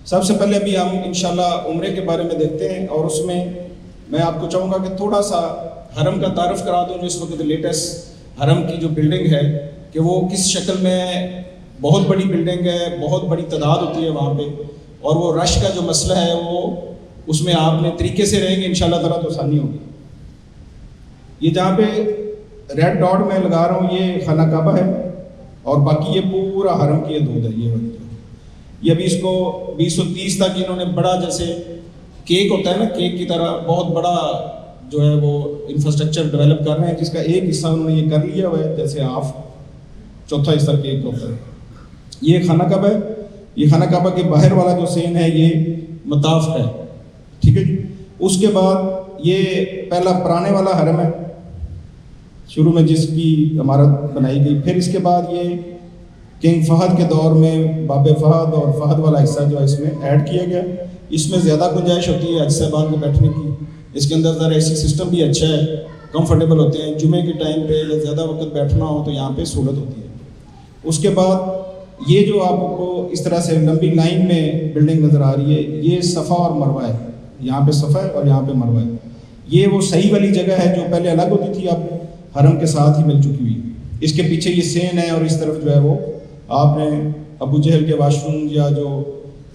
سب سے پہلے ابھی ہم انشاءاللہ عمرے کے بارے میں دیکھتے ہیں، اور اس میں میں آپ کو چاہوں گا کہ تھوڑا سا حرم کا تعارف کرا دوں، جو اس وقت لیٹسٹ حرم کی جو بلڈنگ ہے کہ وہ کس شکل میں بہت بڑی بلڈنگ ہے، بہت بڑی تعداد ہوتی ہے وہاں پہ، اور وہ رش کا جو مسئلہ ہے وہ اس میں آپ نے طریقے سے رہیں گے انشاءاللہ تعالیٰ تو آسانی ہوگی۔ یہ جہاں پہ ریڈ ڈاٹ میں لگا رہا ہوں یہ خانہ کعبہ ہے، اور باقی یہ پورا حرم کی حدود ہے۔ یہ ابھی اس کو 2030 تک انہوں نے بڑا، جیسے کیک ہوتا ہے نا، کیک کی طرح بہت بڑا جو ہے وہ انفراسٹرکچر ڈیولپ کر رہے ہیں، جس کا ایک حصہ انہوں نے یہ کر لیا ہوا ہے، جیسے ہاف چوتھا حصہ کیک کا ہوتا ہے۔ یہ خانہ کعبہ ہے، یہ خانہ کعبہ کے باہر والا جو سین ہے یہ مطاف ہے، ٹھیک ہے جی۔ اس کے بعد یہ پہلا پرانے والا حرم ہے شروع میں جس کی عمارت بنائی گئی، پھر اس کے بعد یہ کنگ فہد کے دور میں باب فہد اور فہد والا حصہ جو ہے اس میں ایڈ کیا گیا۔ اس میں زیادہ گنجائش ہوتی ہے حاجی صاحبان کو بیٹھنے کی، اس کے اندر ذرا اے سی سسٹم بھی اچھا ہے، کمفرٹیبل ہوتے ہیں، جمعے کے ٹائم پہ یا زیادہ وقت بیٹھنا ہو تو یہاں پہ سہولت ہوتی ہے۔ اس کے بعد یہ جو آپ کو اس طرح سے لمبی لائن میں بلڈنگ نظر آ رہی ہے، یہ صفا اور مروہ ہے، یہاں پہ صفا ہے اور یہاں پہ مروہ ہے۔ یہ وہ صحیح والی جگہ ہے جو پہلے الگ ہوتی تھی، اب حرم کے ساتھ ہی مل چکی ہوئی۔ اس کے پیچھے یہ سین ہے، اور اس طرف جو ہے وہ آپ نے ابو جہل کے واش روم یا جو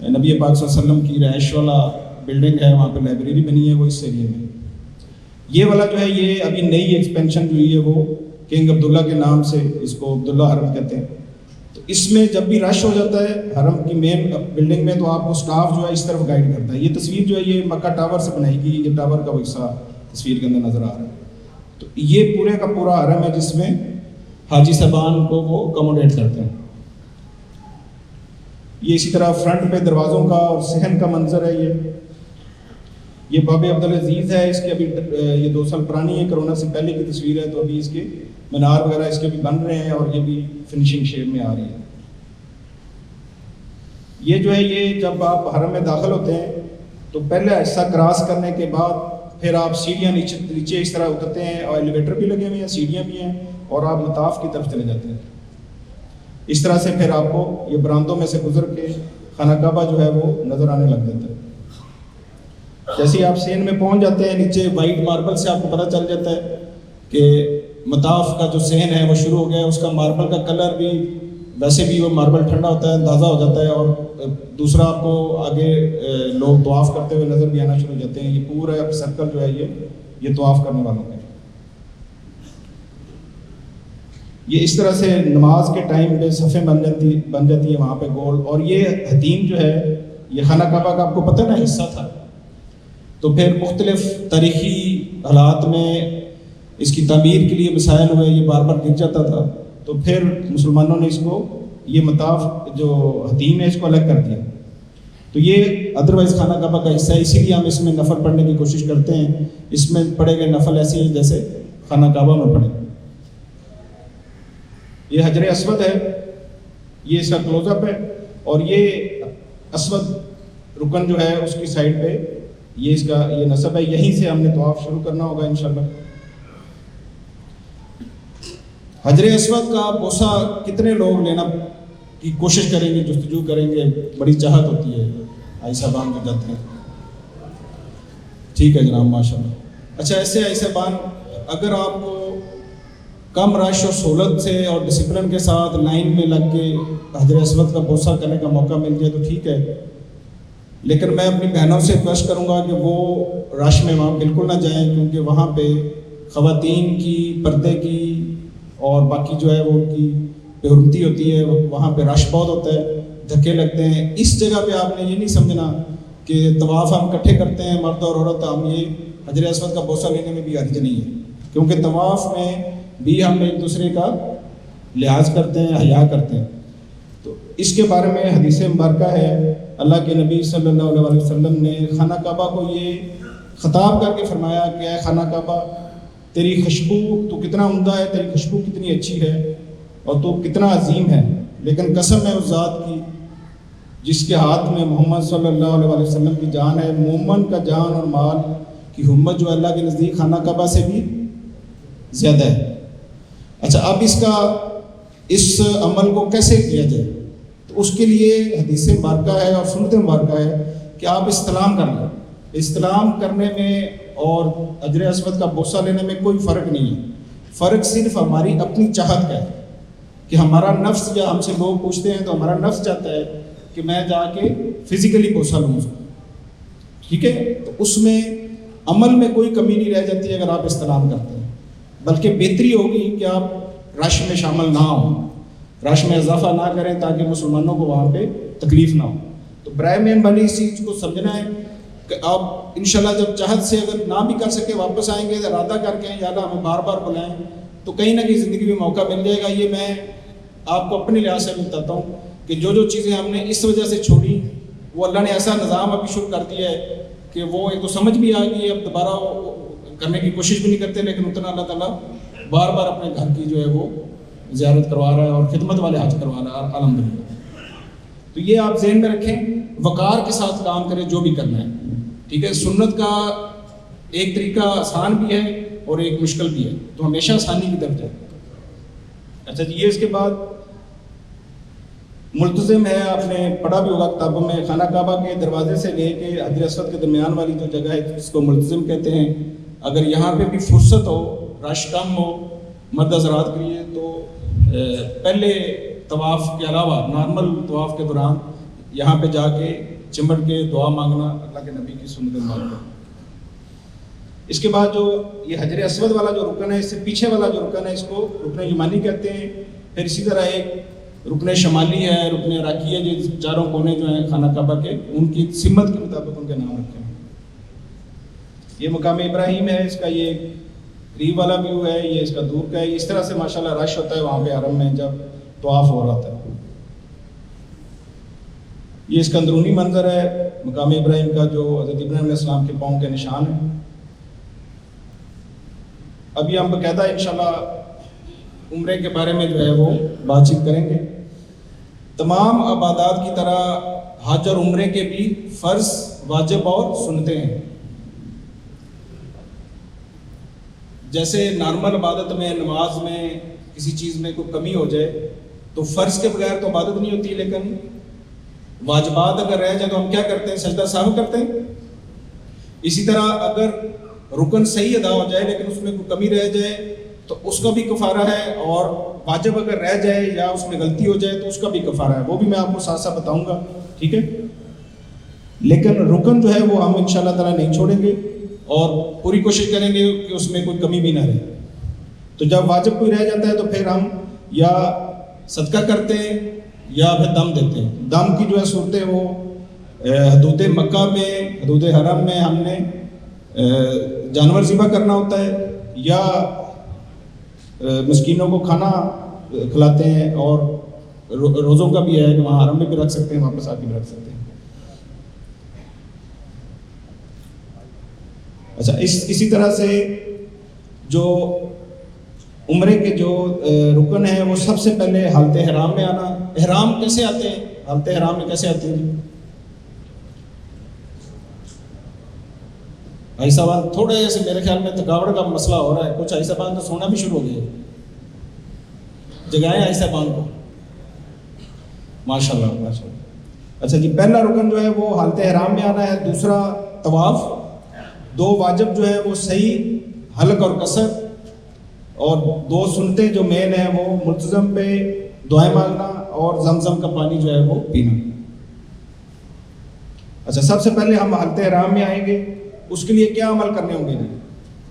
نبی پاک صلی اللہ علیہ وسلم کی رہائش والا بلڈنگ ہے وہاں پہ لائبریری بنی ہے، وہ اس ایریے میں۔ یہ والا جو ہے یہ ابھی نئی ایکسپینشن جو ہے وہ کنگ عبداللہ کے نام سے اس کو عبداللہ حرم کہتے ہیں۔ تو اس میں جب بھی رش ہو جاتا ہے حرم کی مین بلڈنگ میں تو آپ کو سٹاف جو ہے اس طرف گائیڈ کرتا ہے۔ یہ تصویر جو ہے یہ مکہ ٹاور سے بنائی گئی، یہ ٹاور کا وہ حصہ تصویر کے اندر نظر آ رہا ہے۔ تو یہ پورے کا پورا حرم ہے جس میں حاجی صاحبان کو وہ اکوموڈیٹ کرتے ہیں۔ یہ اسی طرح فرنٹ پہ دروازوں کا اور صحن کا منظر ہے۔ یہ باب عبدالعزیز ہے، اس کی ابھی یہ 2 سال پرانی ہے، کرونا سے پہلے کی تصویر ہے، تو ابھی اس کے مینار وغیرہ اس کے بھی بن رہے ہیں اور یہ بھی فنیشنگ شیپ میں آ رہی ہے۔ یہ جو ہے یہ جب آپ حرم میں داخل ہوتے ہیں تو پہلے حصہ کراس کرنے کے بعد پھر آپ سیڑھیاں نیچے اس طرح اترتے ہیں، اور ایلیویٹر بھی لگے ہوئے ہیں، سیڑھیاں بھی ہیں، اور آپ مطاف کی طرف چلے جاتے ہیں۔ اس طرح سے پھر آپ کو یہ برآمدوں میں سے گزر کے خانہ کعبہ جو ہے وہ نظر آنے لگ جاتا ہے۔ جیسے ہی آپ سین میں پہنچ جاتے ہیں نیچے وائٹ ماربل سے آپ کو پتہ چل جاتا ہے کہ مطاف کا جو سین ہے وہ شروع ہو گیا ہے۔ اس کا ماربل کا کلر بھی ویسے بھی وہ ماربل ٹھنڈا ہوتا ہے، اندازہ ہو جاتا ہے، اور دوسرا آپ کو آگے لوگ طواف کرتے ہوئے نظر بھی آنا شروع ہو جاتے ہیں۔ یہ پورا سرکل جو ہے یہ طواف کرنے والوں کا۔ یہ اس طرح سے نماز کے ٹائم پہ صفیں بن جاتی ہے وہاں پہ گول، اور یہ حتیم جو ہے یہ خانہ کعبہ کا آپ کو پتہ نا حصہ تھا، تو پھر مختلف تاریخی حالات میں اس کی تعمیر کے لیے مسائل ہوئے، یہ بار بار گر جاتا تھا، تو پھر مسلمانوں نے اس کو یہ مطاف جو حتیم ہے اس کو الگ کر دیا۔ تو یہ ادروائز خانہ کعبہ کا حصہ ہے، اسی لیے ہم اس میں نفل پڑھنے کی کوشش کرتے ہیں۔ اس میں پڑھے گئے نفل ایسے ہی جیسے خانہ کعبہ میں پڑھے۔ یہ حجر اسود ہے، یہ اس کا کلوز اپ ہے، اور یہ اسود رکن جو ہے اس کی سائڈ پہ یہ اس کا یہ نصب ہے، یہیں سے ہم نے طواف شروع کرنا ہوگا انشاءاللہ۔ حجر اسود کا بوسہ کتنے لوگ لینا کی کوشش کریں گے، جستجو کریں گے، بڑی چاہت ہوتی ہے حاجی صاحبان جو جاتے ہیں۔ ٹھیک ہے جناب، ماشاءاللہ۔ اچھا، ایسے حاجی صاحبان اگر آپ کو کم رش اور سہولت سے اور ڈسپلن کے ساتھ لائن میں لگ کے حجر اسود کا بوسہ کرنے کا موقع مل جائے تو ٹھیک ہے، لیکن میں اپنی بہنوں سے ریکویسٹ کروں گا کہ وہ رش میں وہاں بالکل نہ جائیں، کیونکہ وہاں پہ خواتین کی پردے کی اور باقی جو ہے وہ ان کی بے حرمتی ہوتی ہے، وہاں پہ رش بہت ہوتا ہے، دھکے لگتے ہیں۔ اس جگہ پہ آپ نے یہ نہیں سمجھنا کہ طواف ہم اکٹھے کرتے ہیں مرد اور عورت، ہم یہ حجر اسود کا بوسہ لینے میں بھی حرج نہیں ہے، کیونکہ طواف میں بھی ہم ایک دوسرے کا لحاظ کرتے ہیں، حیا کرتے ہیں۔ تو اس کے بارے میں حدیث مبارکہ ہے، اللہ کے نبی صلی اللہ علیہ وسلم نے خانہ کعبہ کو یہ خطاب کر کے فرمایا کہ اے خانہ کعبہ، تیری خوشبو تو کتنا عمدہ ہے، تیری خوشبو کتنی اچھی ہے، اور تو کتنا عظیم ہے، لیکن قسم ہے اس ذات کی جس کے ہاتھ میں محمد صلی اللہ علیہ وسلم کی جان ہے، مومن کا جان اور مال کی حرمت جو اللہ کے نزدیک خانہ کعبہ سے بھی زیادہ ہے۔ اچھا، اب اس عمل کو کیسے کیا جائے؟ تو تو اس کے لیے حدیث مبارکہ ہے اور سنت مبارکہ ہے کہ آپ استلام کر لیں. استلام کرنے میں اور حجر اسود کا بوسہ لینے میں کوئی فرق نہیں ہے. فرق صرف ہماری اپنی چاہت کا ہے کہ ہمارا نفس، یا ہم سے لوگ پوچھتے ہیں تو ہمارا نفس چاہتا ہے کہ میں جا کے فزیکلی بوسہ لوں. ٹھیک ہے، تو اس میں عمل میں کوئی کمی نہیں رہ جاتی اگر آپ استلام کرتے ہیں، بلکہ بہتری ہوگی کہ آپ رش میں شامل نہ ہوں، رش میں اضافہ نہ کریں تاکہ مسلمانوں کو وہاں پہ تکلیف نہ ہو. تو برائے مہربانی اس چیز کو سمجھنا ہے کہ آپ انشاءاللہ جب چاہت سے اگر نہ بھی کر سکے واپس آئیں گے، ارادہ کر کے یا اللہ ہمیں بار بار بلائیں تو کہیں نہ کہیں زندگی میں موقع مل جائے گا. یہ میں آپ کو اپنے لحاظ سے بتاتا ہوں کہ جو چیزیں ہم نے اس وجہ سے چھوڑی، وہ اللہ نے ایسا نظام ابھی شروع کر دیا ہے کہ وہ ایک تو سمجھ بھی آ گئی، اب دوبارہ کرنے کی کوشش بھی نہیں کرتے، لیکن اتنا اللہ تعالیٰ بار بار اپنے گھر کی جو ہے وہ زیارت کروا رہا ہے اور خدمت والے حج کروا رہا ہے الحمدللہ. تو یہ آپ ذہن میں رکھیں، وقار کے ساتھ کام کریں جو بھی کرنا ہے. ٹھیک ہے، سنت کا ایک طریقہ آسان بھی ہے اور ایک مشکل بھی ہے، تو ہمیشہ آسانی کی طرف جائیں. اچھا جی، یہ اس کے بعد ملتزم ہے، آپ نے پڑھا بھی ہوگا کتابوں میں، خانہ کعبہ کے دروازے سے لے کے حجر اسود کے درمیان والی جو جگہ ہے اس کو ملتزم کہتے ہیں. اگر یہاں پہ بھی فرصت ہو، رش کم ہو مرد حضرات کے لیے، تو پہلے طواف کے علاوہ نارمل طواف کے دوران یہاں پہ جا کے چمٹ کے دعا مانگنا اللہ کے نبی کی سنت مبارکہ. اس کے بعد جو یہ حجر اسود والا جو رکن ہے، اس سے پیچھے والا جو رکن ہے اس کو رکن یمانی کہتے ہیں. پھر اسی طرح ایک رکن شمالی ہے، رکن عراقی ہے، جو چاروں کونے جو ہیں خانہ کعبہ کے، ان کی سمت کے مطابق ان کے نام رکھے ہیں. یہ مقام ابراہیم ہے، اس کا یہ قریب والا ویو ہے، یہ اس کا دور کا ہے. اس طرح سے ماشاءاللہ رش ہوتا ہے وہاں پہ حرم میں جب طواف ہو رہا تھا. یہ اس کا اندرونی منظر ہے مقام ابراہیم کا، جو حضرت ابراہیم علیہ السلام کے پاؤں کے نشان ہیں. ابھی ہم باقاعدہ انشاءاللہ عمرے کے بارے میں جو ہے وہ بات چیت کریں گے. تمام عبادات کی طرح حج اور عمرے کے بھی فرض، واجب اور سنتیں ہیں. جیسے نارمل عبادت میں، نماز میں کسی چیز میں کوئی کمی ہو جائے تو فرض کے بغیر تو عبادت نہیں ہوتی، لیکن واجبات اگر رہ جائے تو ہم کیا کرتے ہیں؟ سجدہ سہو کرتے ہیں. اسی طرح اگر رکن صحیح ادا ہو جائے لیکن اس میں کوئی کمی رہ جائے تو اس کا بھی کفارہ ہے، اور واجب اگر رہ جائے یا اس میں غلطی ہو جائے تو اس کا بھی کفارہ ہے. وہ بھی میں آپ کو ساتھ ساتھ بتاؤں گا. ٹھیک ہے، لیکن رکن جو ہے وہ ہم انشاءاللہ تعالیٰ نہیں چھوڑیں گے اور پوری کوشش کریں گے کہ اس میں کوئی کمی بھی نہ رہے. تو جب واجب کوئی رہ جاتا ہے تو پھر ہم یا صدقہ کرتے ہیں یا پھر دم دیتے ہیں. دم کی جو ہے صورتیں وہ حدود مکہ میں، حدود حرم میں ہم نے جانور ذبح کرنا ہوتا ہے، یا مسکینوں کو کھانا کھلاتے ہیں، اور روزوں کا بھی ہے کہ وہاں حرم میں بھی رکھ سکتے ہیں، واپس آ کے بھی رکھ سکتے ہیں. اچھا، اسی طرح سے جو عمرے کے جو رکن ہیں وہ سب سے پہلے حالت احرام میں آنا. احرام کیسے آتے ہیں؟ حالت احرام میں کیسے آتے ہیں؟ بھائی صاحب تھوڑے سے میرے خیال میں تھکاوٹ کا مسئلہ ہو رہا ہے. کچھ بھائی صاحب تو سونا بھی شروع ہو گیا، جگائیں بھائی صاحب کو. ماشاء اللہ ماشاء اللہ. اچھا جی، پہلا رکن جو ہے وہ حالت احرام میں آنا ہے. دوسرا طواف. دو واجب جو ہے وہ صحیح حلق اور قصر، اور دو سنتیں جو مین ہیں وہ ملتزم پہ دعائیں مانگنا اور زمزم کا پانی جو ہے وہ پینا. اچھا، سب سے پہلے ہم حالت احرام میں آئیں گے. اس کے لیے کیا عمل کرنے ہوں گے؟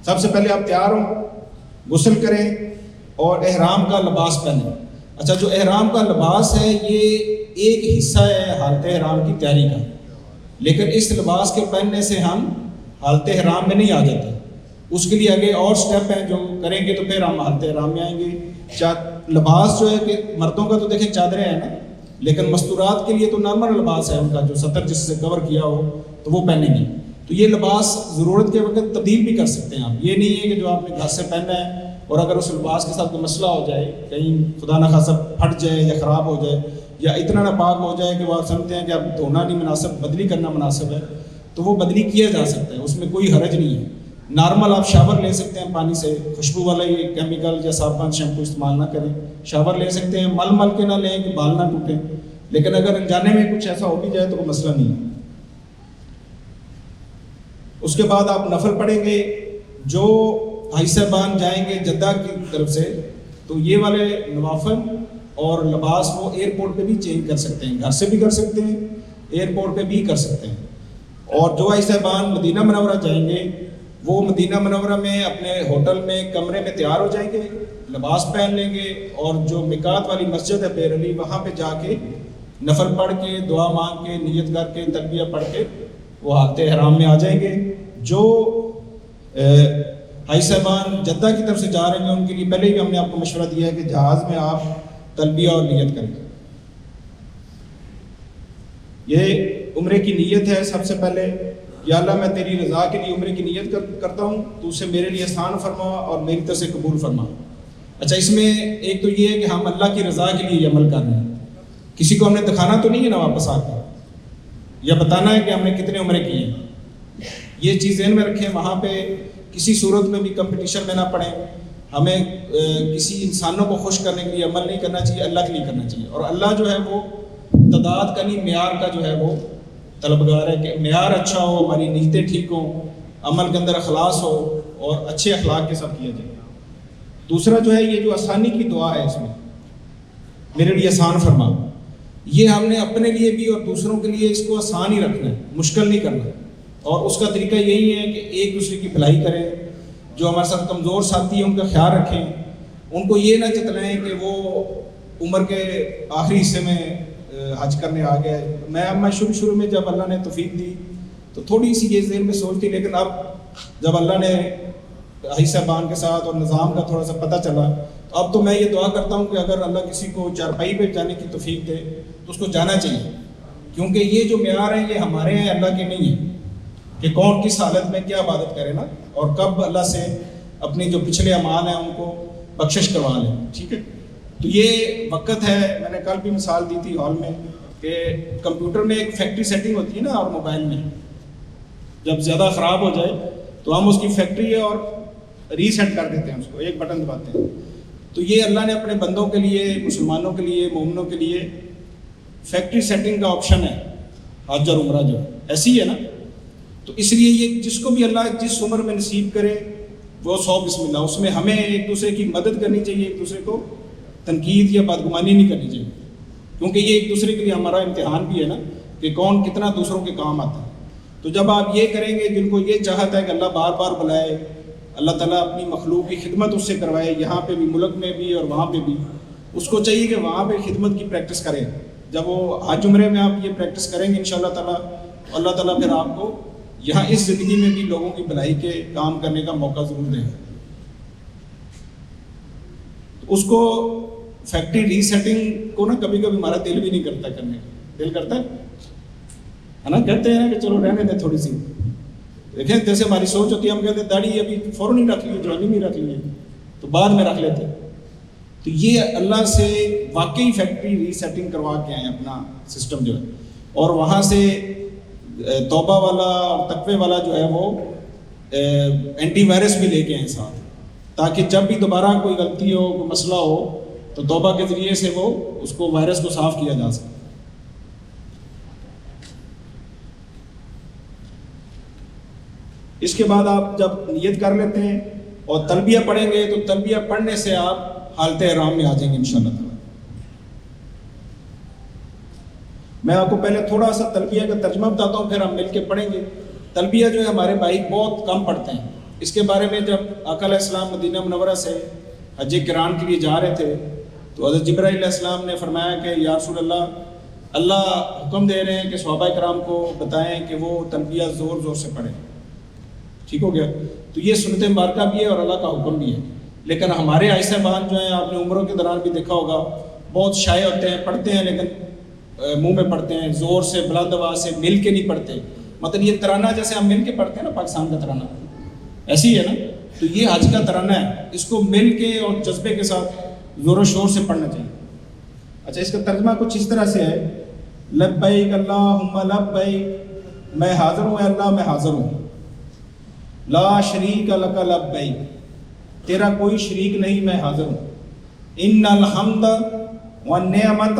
سب سے پہلے آپ تیار ہوں، غسل کریں اور احرام کا لباس پہنیں. اچھا، جو احرام کا لباس ہے یہ ایک حصہ ہے حالت احرام کی تیاری کا، لیکن اس لباس کے پہننے سے ہم حالت احرام میں نہیں آ جاتے. اس کے لیے آگے اور سٹیپ ہیں جو کریں گے تو پھر ہم حالت احرام میں آئیں گے. لباس جو ہے کہ مردوں کا تو دیکھیں چادریں ہیں نا، لیکن مستورات کے لیے تو نارمل لباس ہے ان کا، جو سطر جس سے کور کیا ہو تو وہ پہنیں گے. تو یہ لباس ضرورت کے وقت تبدیل بھی کر سکتے ہیں آپ. یہ نہیں ہے کہ جو آپ نے گھر سے پہننا ہے اور اگر اس لباس کے ساتھ کوئی مسئلہ ہو جائے، کہیں خدا نخواستہ پھٹ جائے یا خراب ہو جائے یا اتنا ناپاک ہو جائے کہ وہ آپ سمجھتے ہیں کہ اب دھونا نہیں مناسب، بدلی کرنا مناسب ہے، تو وہ بدلی کیا جا سکتا ہے، اس میں کوئی حرج نہیں ہے. نارمل آپ شاور لے سکتے ہیں پانی سے، خوشبو والا یہ کیمیکل یا صابن شیمپو استعمال نہ کریں. شاور لے سکتے ہیں، مل کے نہ لیں کہ بال نہ ٹوٹیں، لیکن اگر انجانے میں کچھ ایسا ہو بھی جائے تو کوئی مسئلہ نہیں ہے. اس کے بعد آپ نفل پڑھیں گے. جو حاجی صاحبان جائیں گے جدہ کی طرف سے تو یہ والے نوافل اور لباس وہ ایئرپورٹ پہ بھی چینج کر سکتے ہیں, گھر سے بھی کر سکتے ہیں, ایئرپورٹ پہ بھی کر سکتے ہیں. اور جو حاجی صاحبان مدینہ منورہ جائیں گے وہ مدینہ منورہ میں اپنے ہوٹل میں کمرے میں تیار ہو جائیں گے, لباس پہن لیں گے, اور جو میقات والی مسجد ہے بیر علی وہاں پہ جا کے نفل پڑھ کے دعا مانگ کے نیت کر کے تلبیہ پڑھ کے وہ حالت احرام میں آ جائیں گے. جو حاجی صاحبان جدہ کی طرف سے جا رہے ہیں ان کے لیے پہلے ہی ہم نے آپ کو مشورہ دیا ہے کہ جہاز میں آپ تلبیہ اور نیت کریں. یہ عمرے کی نیت ہے. سب سے پہلے یا اللہ میں تیری رضا کے لیے عمرے کی نیت کرتا ہوں, تو اسے میرے لیے آسان فرما اور میری طرف سے قبول فرما. اچھا, اس میں ایک تو یہ ہے کہ ہم اللہ کی رضا کے لیے یہ عمل کر رہے ہیں. کسی کو ہم نے دکھانا تو نہیں ہے نا واپس آ کے, یا بتانا ہے کہ ہم نے کتنے عمرے کیے ہیں. یہ چیز ذہن میں رکھیں. وہاں پہ کسی صورت میں بھی کمپٹیشن میں نہ پڑیں. ہمیں کسی انسانوں کو خوش کرنے کے لیے عمل نہیں کرنا چاہیے, اللہ کے لیے کرنا چاہیے. اور اللہ جو ہے وہ تعداد کا نہیں معیار کا جو ہے وہ طلبگار ہے کہ معیار اچھا ہو, ہماری نیتیں ٹھیک ہوں, عمل کے اندر اخلاص ہو اور اچھے اخلاق کے ساتھ کیا جائے. دوسرا جو ہے یہ جو آسانی کی دعا ہے اس میں میرے لیے آسان فرما, یہ ہم نے اپنے لیے بھی اور دوسروں کے لیے اس کو آسان ہی رکھنا ہے, مشکل نہیں کرنا. اور اس کا طریقہ یہی ہے کہ ایک دوسرے کی بھلائی کریں. جو ہمارے ساتھ کمزور ساتھی ہیں ان کا خیال رکھیں, ان کو یہ نہ جتلائیں کہ وہ عمر کے آخری حصے میں حج کرنے آ گئے. میں شروع میں جب اللہ نے توفیق دی تو تھوڑی سی یہ ذہن میں سوچ تھی, لیکن اب جب اللہ نے حاجی صاحبان کے ساتھ اور نظام کا تھوڑا سا پتہ چلا تو اب تو میں یہ دعا کرتا ہوں کہ اگر اللہ کسی کو چارپائی پہ جانے کی توفیق دے تو اس کو جانا چاہیے. کیونکہ یہ جو معیار ہیں یہ ہمارے ہیں, اللہ کے نہیں ہیں کہ کون کس حالت میں کیا عبادت کرے نا, اور کب اللہ سے اپنی جو پچھلے اعمال ہیں ان کو بخشش کروا لیں. ٹھیک ہے, تو یہ وقت ہے. میں نے کل بھی مثال دی تھی ہال میں کہ کمپیوٹر میں ایک فیکٹری سیٹنگ ہوتی ہے نا, اور موبائل میں جب زیادہ خراب ہو جائے تو ہم اس کی فیکٹری اور ریسیٹ کر دیتے ہیں, اس کو ایک بٹن دباتے ہیں. تو یہ اللہ نے اپنے بندوں کے لیے, مسلمانوں کے لیے, مومنوں کے لیے فیکٹری سیٹنگ کا آپشن ہے. حج اور عمرہ جو ایسی ہے نا, تو اس لیے یہ جس کو بھی اللہ جس عمر میں نصیب کرے وہ 100 بسم اللہ. اس میں ہمیں ایک دوسرے کی مدد کرنی چاہیے, ایک دوسرے کو تنقید یا بدگمانی نہیں کرنی چاہیے, کیونکہ یہ ایک دوسرے کے لیے ہمارا امتحان بھی ہے نا کہ کون کتنا دوسروں کے کام آتا ہے. تو جب آپ یہ کریں گے, جن کو یہ چاہتا ہے کہ اللہ بار بار بلائے, اللہ تعالیٰ اپنی مخلوق کی خدمت اس سے کروائے, یہاں پہ بھی, ملک میں بھی اور وہاں پہ بھی, اس کو چاہیے کہ وہاں پہ خدمت کی پریکٹس کریں. جب وہ حج عمرے میں آپ یہ پریکٹس کریں گے انشاءاللہ تعالیٰ, اللہ تعالیٰ پھر آپ کو یہاں اس زندگی میں بھی لوگوں کی بھلائی کے کام کرنے کا موقع ضرور دیں. اس کو فیکٹری ری سیٹنگ کو نا کبھی کبھی ہمارا دل بھی نہیں کرتا کرنے کا. دل کرتا ہے نا, کہتے ہیں کہ چلو رہنے دیں تھوڑی سی. دیکھیں جیسے ہماری سوچ ہوتی ہے, ہم کہتے ہیں داڑھی ابھی فوراً نہیں رکھ لیے, جوانی نہیں رکھ لیے, تو بعد میں رکھ لیتے. تو یہ اللہ سے واقعی فیکٹری ری سیٹنگ کروا کے آئیں اپنا سسٹم جو ہے, اور وہاں سے توبہ والا اور تقوی والا جو ہے وہ اینٹی وائرس بھی لے کے آئیں ساتھ, تاکہ جب بھی دوبارہ کوئی غلطی ہو, کوئی مسئلہ ہو, تو توبہ کے ذریعے سے وہ اس کو وائرس کو صاف کیا جا سکے. اس کے بعد آپ جب نیت کر لیتے ہیں اور تلبیہ پڑھیں گے تو تلبیہ پڑھنے سے آپ حالت احرام میں آ جائیں گے انشاءاللہ تعالی. میں آپ کو پہلے تھوڑا سا تلبیہ کا ترجمہ بتاتا ہوں, پھر ہم مل کے پڑھیں گے. تلبیہ جو ہے ہمارے بھائی بہت کم پڑھتے ہیں. اس کے بارے میں جب آقا علیہ السلام مدینہ منورہ سے حج کران کے لیے جا رہے تھے تو حضرت جبرائیل علیہ السلام نے فرمایا کہ یا رسول اللہ, اللہ حکم دے رہے ہیں کہ صحابہ کرام کو بتائیں کہ وہ تلبیہ زور زور سے پڑھیں. ٹھیک ہو گیا, تو یہ سنت مبارکہ بھی ہے اور اللہ کا حکم بھی ہے. لیکن ہمارے حاجی صاحبان جو ہیں, آپ نے عمروں کے دوران بھی دیکھا ہوگا, بہت شائع ہوتے ہیں, پڑھتے ہیں لیکن منہ میں پڑھتے ہیں, زور سے بلند آواز سے مل کے نہیں پڑھتے. مطلب یہ ترانہ جیسے ہم مل کے پڑھتے ہیں نا, پاکستان کا ترانہ ایسی ہے نا, تو یہ حج کا ترانہ ہے, اس کو مل کے اور جذبے کے ساتھ زور و شور سے پڑھنا چاہیے. اچھا, اس کا ترجمہ کچھ اس طرح سے ہے, لبیک اللہم لبیک, میں حاضر ہوں اے اللہ, میں حاضر ہوں. لا شریک لک لبیک, تیرا کوئی شریک نہیں, میں حاضر ہوں. ان الحمد والنعمت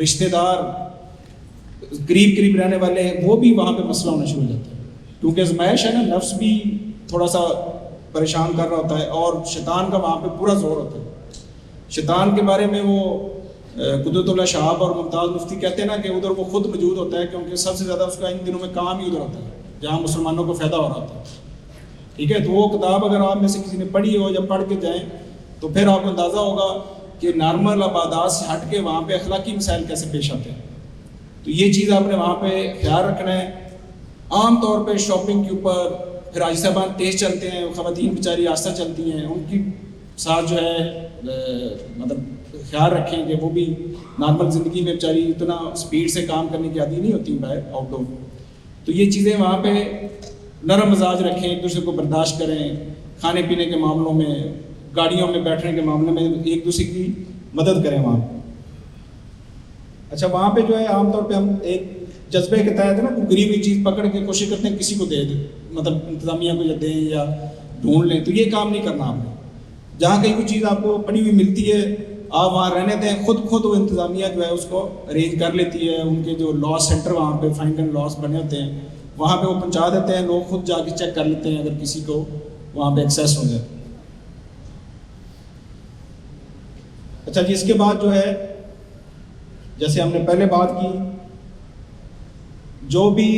رشتہ دار قریب قریب رہنے والے ہیں، وہ بھی وہاں پہ مسئلہ ہونا شروع ہو جاتا ہے، کیونکہ ازمائش ہے نا، نفس بھی تھوڑا سا پریشان کر رہا ہوتا ہے، اور شیطان کا وہاں پہ پورا زور ہوتا ہے۔ شیطان کے بارے میں وہ قدرت اللہ شہاب اور ممتاز مفتی کہتے ہیں نا کہ ادھر وہ خود موجود ہوتا ہے، کیونکہ سب سے زیادہ اس کا ان دنوں میں کام ہی ادھر ہوتا ہے جہاں مسلمانوں کو فائدہ ہو رہا ہوتا ہے، ٹھیک ہے۔ تو وہ کتاب اگر آپ میں سے کسی نے پڑھی ہو یا پڑھ کے جائیں تو پھر آپ کو اندازہ ہوگا کہ نارمل عبادات سے ہٹ کے وہاں پہ اخلاقی مسائل کیسے پیش آتے ہیں۔ تو یہ چیز آپ نے وہاں پہ خیال رکھنا ہے۔ عام طور پہ شاپنگ کے اوپر پھر حاجی صاحبان تیز چلتے ہیں، خواتین بیچاری آہستہ چلتی ہیں، ان کی ساتھ جو ہے مطلب خیال رکھیں کہ وہ بھی نارمل زندگی میں بیچاری اتنا سپیڈ سے کام کرنے کی عادی نہیں ہوتی باہر آؤٹ ڈور۔ تو یہ چیزیں وہاں پہ نرم مزاج رکھیں، ایک دوسرے کو برداشت کریں، کھانے پینے کے معاملوں میں، گاڑیوں میں بیٹھنے کے معاملے میں ایک دوسرے کی مدد کریں وہاں پہ۔ اچھا، وہاں پہ جو ہے عام طور پہ ہم ایک جذبے کے تحت ہے نا، کوئی غریب ہوئی چیز پکڑ کے کوشش کرتے ہیں کسی کو دے دیں، مطلب انتظامیہ کو یا دیں یا ڈھونڈ لیں، تو یہ کام نہیں کرنا آپ نے۔ جہاں کہیں کوئی چیز آپ کو پڑی ہوئی ملتی ہے آپ وہاں رہنے دیں، خود وہ انتظامیہ جو ہے اس کو ارینج کر لیتی ہے، ان کے جو لاس سینٹر وہاں پہ فائنڈ اینڈ لاس بنے ہوتے ہیں وہاں پہ وہ پہنچا دیتے ہیں، لوگ خود جا کے چیک کر لیتے ہیں اگر کسی کو وہاں پہ ایکسیس ہو جائے۔ اچھا جی، اس کے بعد جو ہے جیسے ہم نے پہلے بات کی، جو بھی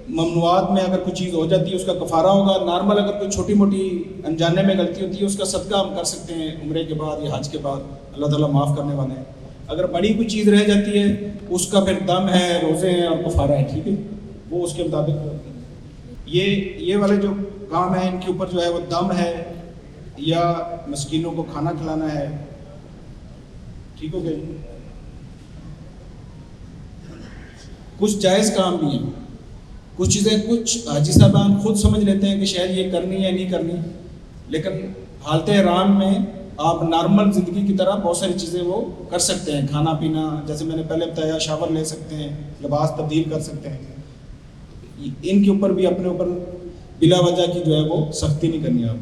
ممنوعات میں اگر کوئی چیز ہو جاتی ہے اس کا کفارہ ہوگا۔ نارمل اگر کوئی چھوٹی موٹی انجانے میں غلطی ہوتی ہے اس کا صدقہ ہم کر سکتے ہیں عمرے کے بعد یا حج کے بعد، اللہ تعالیٰ معاف کرنے والے ہیں۔ اگر بڑی کوئی چیز رہ جاتی ہے اس کا پھر دم ہے، روزے ہیں اور کفارہ ہے، ٹھیک ہے، وہ اس کے مطابق۔ یہ والے جو کام ہیں ان کے اوپر جو ہے وہ دم ہے یا مسکینوں کو کھانا کھلانا ہے، ٹھیک ہو گئی۔ کچھ جائز کام بھی ہیں، کچھ چیزیں کچھ حاجی صاحبان خود سمجھ لیتے ہیں کہ شاید یہ کرنی ہے نہیں کرنی، لیکن حالت احرام میں آپ نارمل زندگی کی طرح بہت ساری چیزیں وہ کر سکتے ہیں، کھانا پینا، جیسے میں نے پہلے بتایا، شاور لے سکتے ہیں، لباس تبدیل کر سکتے ہیں۔ ان کے اوپر بھی اپنے اوپر بلا وجہ کی جو ہے وہ سختی نہیں کرنی آپ۔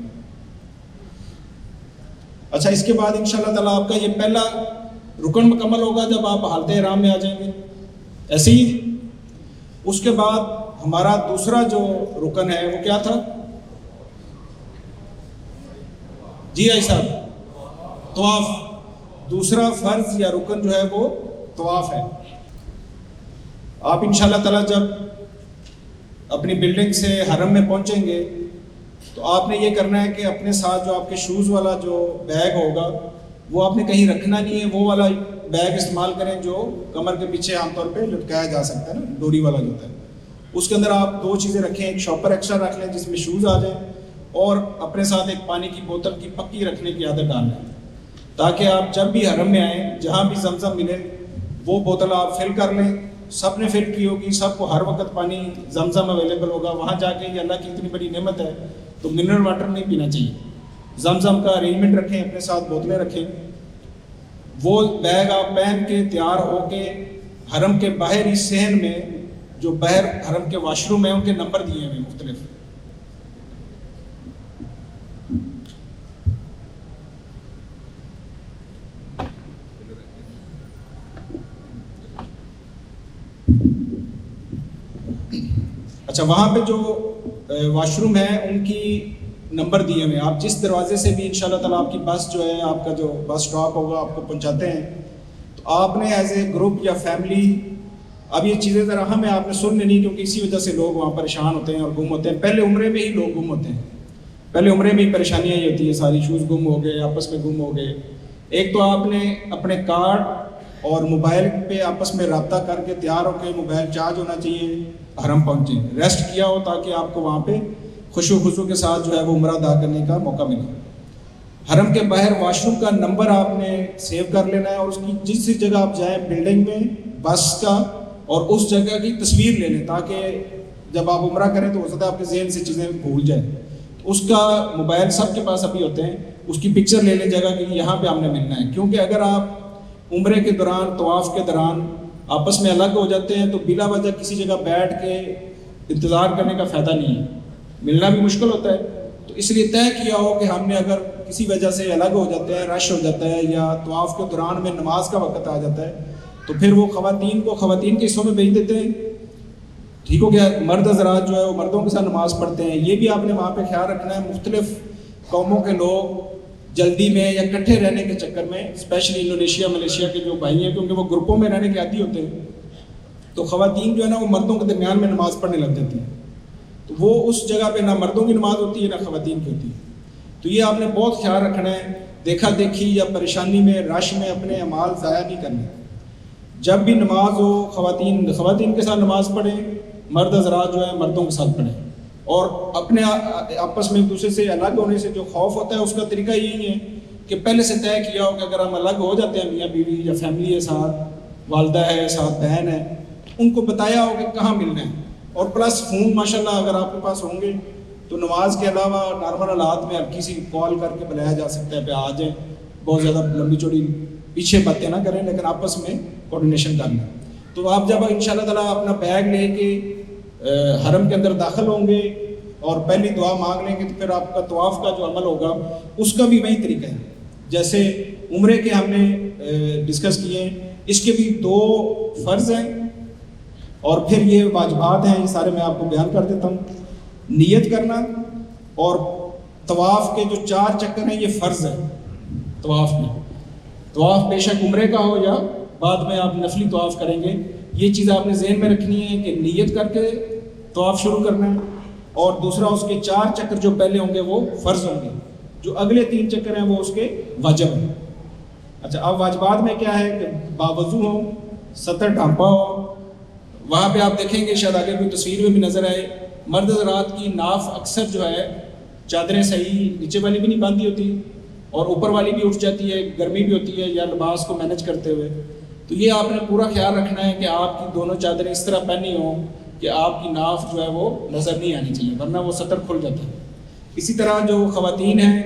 اچھا، اس کے بعد انشاءاللہ تعالیٰ آپ کا یہ پہلا رکن مکمل ہوگا جب آپ حالت احرام میں آ جائیں گے، ایسے ہی اس کے بعد ہمارا دوسرا جو رکن ہے وہ کیا تھا جی آئی صاحب؟ طواف۔ دوسرا فرض یا رکن جو ہے وہ طواف ہے۔ آپ انشاءاللہ تعالیٰ جب اپنی بلڈنگ سے حرم میں پہنچیں گے تو آپ نے یہ کرنا ہے کہ اپنے ساتھ جو آپ کے شوز والا جو بیگ ہوگا وہ آپ نے کہیں رکھنا نہیں ہے، وہ والا بیگ استعمال کریں جو کمر کے پیچھے عام طور پہ لٹکایا جا سکتا ہے نا، ڈوری والا جو ہوتا ہے۔ اس کے اندر آپ دو چیزیں رکھیں، ایک شاپر ایکسٹرا رکھ لیں جس میں شوز آ جائیں، اور اپنے ساتھ ایک پانی کی بوتل کی پکی رکھنے کی عادت ڈال لیں، تاکہ آپ جب بھی حرم میں آئیں جہاں بھی زمزم ملے وہ بوتل آپ فل کر لیں۔ سب نے فل کی ہوگی، سب کو ہر وقت پانی زمزم اویلیبل ہوگا، وہاں جا کے یہ اللہ کی اتنی بڑی نعمت ہے تو منرل واٹر نہیں پینا چاہیے، زمزم کا ارینجمنٹ رکھیں، اپنے ساتھ بوتلیں رکھیں۔ وہ بیگ آپ پہن کے تیار ہو کے حرم کے باہر ہی صحن میں جو باہر حرم کے واش روم ہیں ان کے نمبر دیے ہوئے مختلف، اچھا وہاں پہ جو واش روم ہے ان کی نمبر دیے ہوئے، آپ جس دروازے سے بھی انشاءاللہ تعالیٰ آپ کی بس جو ہے، آپ کا جو بس سٹاپ ہوگا آپ کو پہنچاتے ہیں، تو آپ نے ایز اے گروپ یا فیملی، اب یہ چیزیں ذرا اہم ہے آپ نے سننی نہیں، کیونکہ اسی وجہ سے لوگ وہاں پریشان ہوتے ہیں اور گم ہوتے ہیں۔ پہلے عمرے میں ہی لوگ گم ہوتے ہیں، پہلے عمرے میں ہی پریشانیاں ہی ہوتی ہیں، ساری شوز گم ہو گئے، آپس میں گم ہو گئے۔ ایک تو آپ نے اپنے کارڈ اور موبائل پہ آپس میں رابطہ کر کے تیار ہو کے، موبائل چارج ہونا چاہیے، حرم پہنچیں، ریسٹ کیا ہو تاکہ آپ کو وہاں پہ خوشو خضو کے ساتھ جو ہے وہ عمرہ ادا کرنے کا موقع ملے۔ حرم کے باہر واش روم کا نمبر آپ نے سیو کر لینا ہے، اور اس کی جس جگہ آپ جائیں بلڈنگ میں بس کا، اور اس جگہ کی تصویر لے لیں تاکہ جب آپ عمرہ کریں تو ہو سکتا ہے آپ کے ذہن سے چیزیں بھول جائیں۔ اس کا موبائل سب کے پاس ابھی ہوتے ہیں، اس کی پکچر لے لیں جگہ کی یہاں پہ ہم نے ملنا ہے، کیونکہ اگر آپ عمرے کے دوران، طواف کے دوران آپس میں الگ ہو جاتے ہیں تو بلا وجہ کسی جگہ بیٹھ کے انتظار کرنے کا فائدہ نہیں ہے، ملنا بھی مشکل ہوتا ہے۔ تو اس لیے طے کیا ہو کہ ہم نے اگر کسی وجہ سے الگ ہو جاتے ہیں، رش ہو جاتا ہے، یا طواف کے دوران میں نماز کا وقت آ جاتا ہے، تو پھر وہ خواتین کو خواتین کے حصوں میں بھیج دیتے ہیں. ٹھیک ہو گیا. مرد حضرات جو ہے وہ مردوں کے ساتھ نماز پڑھتے ہیں. یہ بھی آپ نے وہاں پہ خیال رکھنا ہے. مختلف قوموں کے لوگ جلدی میں یا اکٹھے رہنے کے چکر میں، اسپیشلی انڈونیشیا ملیشیا کے جو بھائی ہیں، کیونکہ وہ گروپوں میں رہنے کے عادی ہوتے ہیں، تو خواتین جو ہے نا وہ مردوں کے درمیان میں نماز پڑھنے لگ جاتی ہیں. تو وہ اس جگہ پہ نہ مردوں کی نماز ہوتی ہے نہ خواتین کی ہوتی ہے. تو یہ آپ نے بہت خیال رکھنا ہے. دیکھا دیکھی یا پریشانی میں رش میں اپنے اعمال ضائع نہیں کرنے. جب بھی نماز ہو خواتین کے ساتھ نماز پڑھیں، مرد حضرات جو ہے مردوں کے ساتھ پڑھیں. اور اپنے آپس میں ایک دوسرے سے الگ ہونے سے جو خوف ہوتا ہے اس کا طریقہ یہی ہے کہ پہلے سے طے کیا ہو کہ اگر ہم الگ ہو جاتے ہیں میاں بیوی یا فیملی ہے، ساتھ والدہ ہے، ساتھ بہن ہے، ان کو بتایا ہو کہ کہاں ملنا ہے. اور پلس فون ماشاءاللہ اگر آپ کے پاس ہوں گے تو نماز کے علاوہ نارمل حالات میں ہلکی سی کال کر کے بلایا جا سکتا ہے پہ آ جائیں. بہت زیادہ لمبی چوڑی پیچھے باتیں نہ کریں، لیکن آپس میں کوارڈینیشن کر لیں. تو آپ جب انشاءاللہ تعالیٰ اپنا بیگ لے کے حرم کے اندر داخل ہوں گے اور پہلی دعا مانگ لیں گے، تو پھر آپ کا طواف کا جو عمل ہوگا اس کا بھی وہی طریقہ ہے جیسے عمرے کے ہم نے ڈسکس کیے ہیں. اس کے بھی 2 فرض ہیں اور پھر یہ واجبات ہیں. یہ سارے میں آپ کو بیان کر دیتا ہوں. نیت کرنا اور طواف کے جو 4 چکر ہیں یہ فرض ہے. طواف میں طواف بے شک عمرے کا ہو یا بعد میں آپ نفلی طواف کریں گے، یہ چیز آپ نے ذہن میں رکھنی ہے کہ نیت کر کے طواف شروع کرنا ہے. اور دوسرا اس کے 4 چکر جو پہلے ہوں گے وہ فرض ہوں گے، جو اگلے 3 چکر ہیں وہ اس کے واجب ہیں. اچھا، اب واجبات میں کیا ہے کہ باوضو ہو، سطر ڈھانپا ہو. وہاں پہ آپ دیکھیں گے شاید آگے کوئی تصویر میں بھی نظر آئے، مرد حضرات کی ناف اکثر جو ہے چادریں صحیح نیچے والی بھی نہیں باندھی ہوتی اور اوپر والی بھی اٹھ جاتی ہے، گرمی بھی ہوتی ہے یا لباس کو مینج کرتے ہوئے. تو یہ آپ نے پورا خیال رکھنا ہے کہ آپ کی دونوں چادریں اس طرح پہنی ہوں کہ آپ کی ناف جو ہے وہ نظر نہیں آنی چاہیے، ورنہ وہ سطر کھل جاتا ہے. اسی طرح جو خواتین ہیں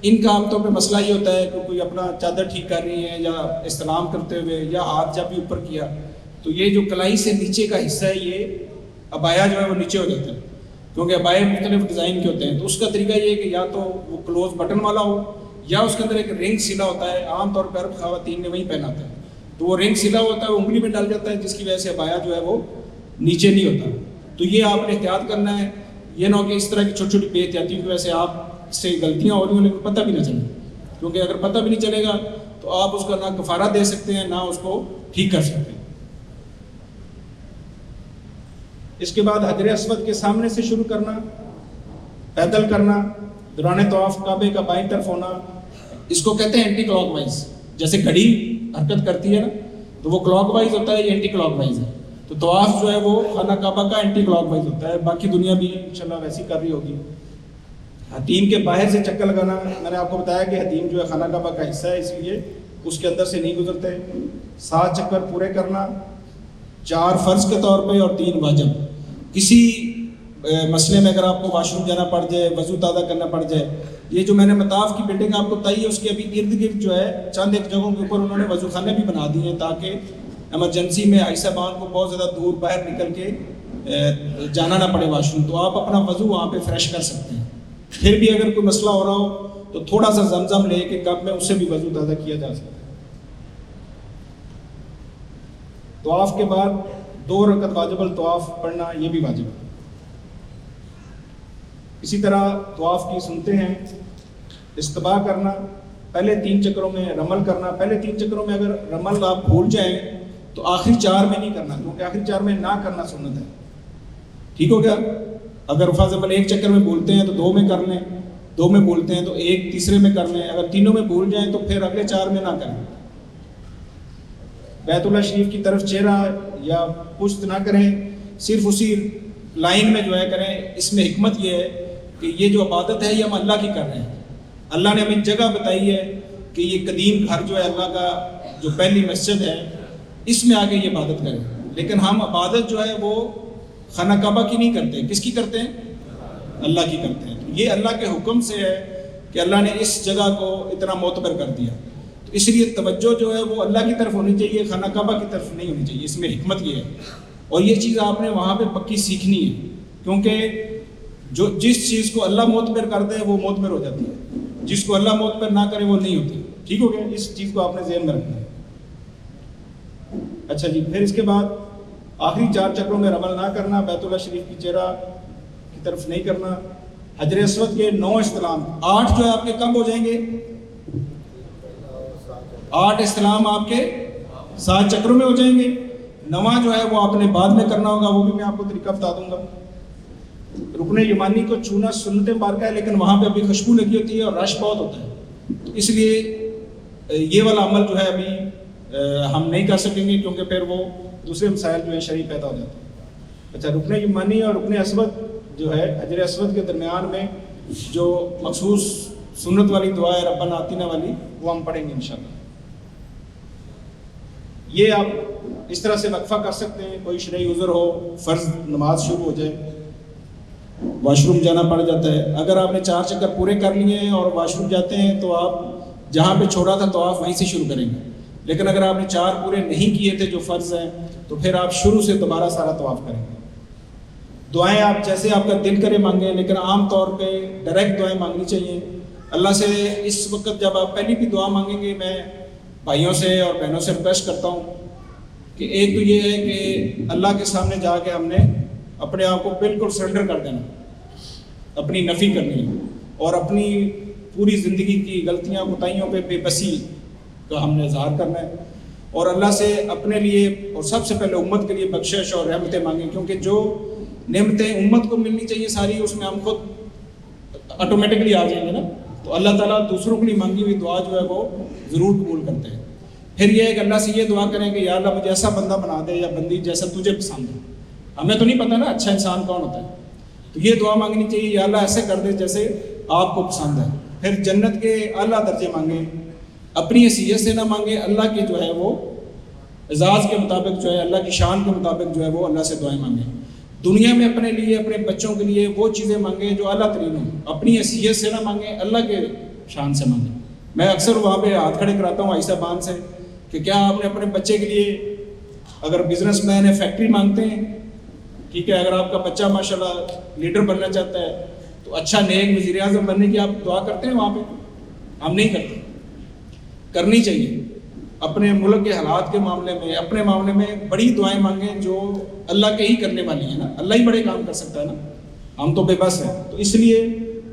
ان کا عام طور پہ مسئلہ یہ ہوتا ہے کہ کوئی اپنا چادر ٹھیک کر رہی ہیں یا استلام کرتے ہوئے یا ہاتھ جب بھی اوپر کیا تو یہ جو کلائی سے نیچے کا حصہ ہے یہ ابایا جو ہے وہ نیچے ہو جاتا ہے، کیونکہ ابائے مختلف ڈیزائن کے ہوتے ہیں. تو اس کا طریقہ یہ ہے کہ یا تو وہ کلوز بٹن والا ہو یا اس کے اندر ایک رنگ سلا ہوتا ہے. عام طور پر عرب خواتین نے وہی پہنا ہوتا ہے، تو وہ رنگ سلا ہوتا ہے، وہ انگلی میں ڈال جاتا ہے، جس کی وجہ سے ابایا جو ہے وہ نیچے نہیں ہوتا. تو یہ آپ نے احتیاط کرنا ہے. یہ نہ ہو کہ اس طرح کی چھوٹی چھوٹی بے احتیاطیوں کی وجہ سے آپ سے غلطیاں ہو رہی ہوں لیکن پتہ بھی نہ چلے، کیونکہ اگر پتہ بھی نہیں چلے گا تو آپ اس کا نہ کفارہ دے سکتے ہیں نہ اس کو ٹھیک کر سکتے ہیں. اس کے بعد حجر اسود کے سامنے سے شروع کرنا، پیدل کرنا، دوران طواف کعبے کا بائیں طرف ہونا. اس کو کہتے ہیں اینٹی کلاک وائز. جیسے گھڑی حرکت کرتی ہے نا تو وہ کلاک وائز ہوتا ہے، یہ اینٹی کلاک وائز ہے. تو طواف جو ہے وہ خانہ کعبہ کا اینٹی کلاک وائز ہوتا ہے. باقی دنیا بھی انشاءاللہ ویسی کر رہی ہوگی. حتیم کے باہر سے چکر لگانا، میں نے آپ کو بتایا کہ حتیم جو ہے خانہ کعبہ کا حصہ ہے، اس لیے اس کے اندر سے نہیں گزرتے. 7 چکر پورے کرنا، 4 فرض کے طور پہ اور 3 واجب. کسی مسئلے میں اگر آپ کو واش روم جانا پڑ جائے، وضو تازہ کرنا پڑ جائے، یہ جو میں نے مطاف کی بلڈنگ آپ کو بتائی ہے اس کے ابھی ارد گرد جو ہے چند ایک جگہوں کے اوپر انہوں نے وضو خانے بھی بنا دیے ہیں تاکہ ایمرجنسی میں عیسیٰ بان کو بہت زیادہ دور باہر نکل کے جانا نہ پڑے واش روم، تو آپ اپنا وضو وہاں پہ فریش کر سکتے ہیں. پھر بھی اگر کوئی مسئلہ ہو رہا ہو تو تھوڑا سا زمزم لے کے کپ میں اس سے بھی وضو تازہ کیا جا سکتا ہے. طواف کے بعد 2 رکعت واجب الطواف پڑھنا، یہ بھی واجب ہے. اسی طرح طواف کی سنتیں ہیں، استباء کرنا، پہلے 3 چکروں میں رمل کرنا. پہلے 3 چکروں میں اگر رمل آپ بھول جائیں تو آخر 4 میں نہیں کرنا، کیونکہ آخر 4 میں نہ کرنا سنت ہے. ٹھیک ہو گیا؟ اگر فرض عمل 1 چکر میں بھولتے ہیں تو 2 میں کر لیں، 2 میں بھولتے ہیں تو 1 تیسرے میں کر لیں. اگر تینوں میں بھول جائیں تو پھر اگلے 4 میں نہ کریں. بیت اللہ شریف کی طرف چہرہ یا پشت نہ کریں، صرف اسی لائن میں جو ہے کریں. اس میں حکمت یہ ہے کہ یہ جو عبادت ہے یہ ہم اللہ کی کر رہے ہیں. اللہ نے ہمیں جگہ بتائی ہے کہ یہ قدیم گھر جو ہے اللہ کا جو پہلی مسجد ہے اس میں آگے یہ عبادت کریں، لیکن ہم عبادت جو ہے وہ خانہ کعبہ کی نہیں کرتے. کس کی کرتے ہیں؟ اللہ کی کرتے ہیں. یہ اللہ کے حکم سے ہے کہ اللہ نے اس جگہ کو اتنا معتبر کر دیا، تو اس لیے توجہ جو ہے وہ اللہ کی طرف ہونی چاہیے، خانہ کعبہ کی طرف نہیں ہونی چاہیے. اس میں حکمت یہ ہے. اور یہ چیز آپ نے وہاں پہ پکی سیکھنی ہے، کیونکہ جس چیز کو اللہ معتبر کر دے وہ معتبر ہو جاتی ہے، جس کو اللہ معتبر نہ کرے وہ نہیں ہوتی. ٹھیک ہو گیا؟ اس چیز کو آپ نے ذہن میں رکھنا ہے. اچھا جی، پھر اس کے بعد آخری 4 چکروں میں رمل نہ کرنا، بیت اللہ شریف کی چہرہ کی طرف نہیں کرنا، حجر اسود کے 9 استلام، 8 جو ہے آپ کے کب ہو جائیں گے؟ 8 استلام آپ کے 7 چکروں میں ہو جائیں گے. 9واں جو ہے وہ آپ نے بعد میں کرنا ہوگا، وہ بھی میں آپ کو طریقہ بتا دوں گا. رکن یمانی کو چھونا سنت مبارکہ ہے، لیکن وہاں پہ ابھی خوشبو لگی ہوتی ہے اور رش بہت ہوتا ہے، تو اس لیے یہ والا عمل جو ہے ابھی ہم نہیں کر سکیں گے، کیونکہ پھر وہ دوسرے مسائل جو ہے شرعی پیدا ہو جاتے ہیں. اچھا، رکن یمانی اور رکن اسود جو ہے حجر اسود کے درمیان میں جو مخصوص سنت والی دعا ہے ربنا آتینا والی، وہ ہم پڑھیں گے انشاءاللہ. یہ آپ اس طرح سے وقفہ کر سکتے ہیں. کوئی شرعی عذر ہو، فرض نماز شروع ہو جائے، واش روم جانا پڑ جاتا ہے، اگر آپ نے 4 چکر پورے کر لیے ہیں اور واش روم جاتے ہیں تو آپ جہاں پہ چھوڑا تھا تو آپ وہیں سے شروع کریں گے. لیکن اگر آپ نے 4 پورے نہیں کیے تھے جو فرض ہیں، تو پھر آپ شروع سے دوبارہ سارا طواف کریں گے. دعائیں آپ جیسے آپ کا دل کرے مانگیں، لیکن عام طور پہ ڈائریکٹ دعائیں مانگنی چاہیے اللہ سے. اس وقت جب آپ پہلی بھی دعا مانگیں گے، میں بھائیوں سے اور بہنوں سے ریکویسٹ کرتا ہوں کہ ایک تو یہ ہے کہ اللہ کے سامنے جا کے ہم نے اپنے آپ کو بالکل سرنڈر کر دینا، اپنی نفی کرنی ہے، اور اپنی پوری زندگی کی غلطیاں کوتاہیوں پہ بے بسی کا ہم نے اظہار کرنا ہے، اور اللہ سے اپنے لیے اور سب سے پہلے امت کے لیے بخشش اور رحمتیں مانگیں. کیونکہ جو نعمتیں امت کو ملنی چاہیے ساری، اس میں ہم خود آٹومیٹکلی آ جائیں گے نا، تو اللہ تعالیٰ دوسروں کے لیے مانگی ہوئی دعا جو ہے وہ ضرور قبول کرتے ہیں. پھر یہ ہے کہ اللہ سے یہ دعا کریں کہ یا اللہ مجھے ایسا بندہ بنا دے یا بندی جیسا تجھے پسند ہے. ہمیں تو نہیں پتہ نا اچھا انسان کون ہوتا ہے، تو یہ دعا مانگنی چاہیے یا اللہ ایسے کر دے جیسے آپ کو پسند ہے. پھر جنت کے اعلیٰ درجے مانگیں، اپنی حیثیت سے نہ مانگیں، اللہ کے جو ہے وہ اعزاز کے مطابق جو ہے، اللہ کی شان کے مطابق جو ہے وہ اللہ سے دعائیں مانگیں. دنیا میں اپنے لیے، اپنے بچوں کے لیے وہ چیزیں مانگیں جو اعلیٰ ترین ہوں، اپنی حیثیت سے نہ مانگیں، اللہ کے شان سے مانگیں. میں اکثر وہاں پہ ہاتھ کھڑے کراتا ہوں عائشہ بان سے کہ کیا آپ نے اپنے بچے کے لیے، اگر بزنس مین ہے فیکٹری مانگتے ہیں، ٹھیک ہے، اگر آپ کا بچہ ماشاءاللہ لیڈر بننا چاہتا ہے تو اچھا نیک وزیر اعظم بننے کی آپ دعا کرتے ہیں وہاں پہ؟ ہم نہیں کرتے. کرنی چاہیے. اپنے ملک کے حالات کے معاملے میں، اپنے معاملے میں بڑی دعائیں مانگیں جو اللہ کے ہی کرنے والی ہیں نا. اللہ ہی بڑے کام کر سکتا ہے نا، ہم تو بے بس ہیں. تو اس لیے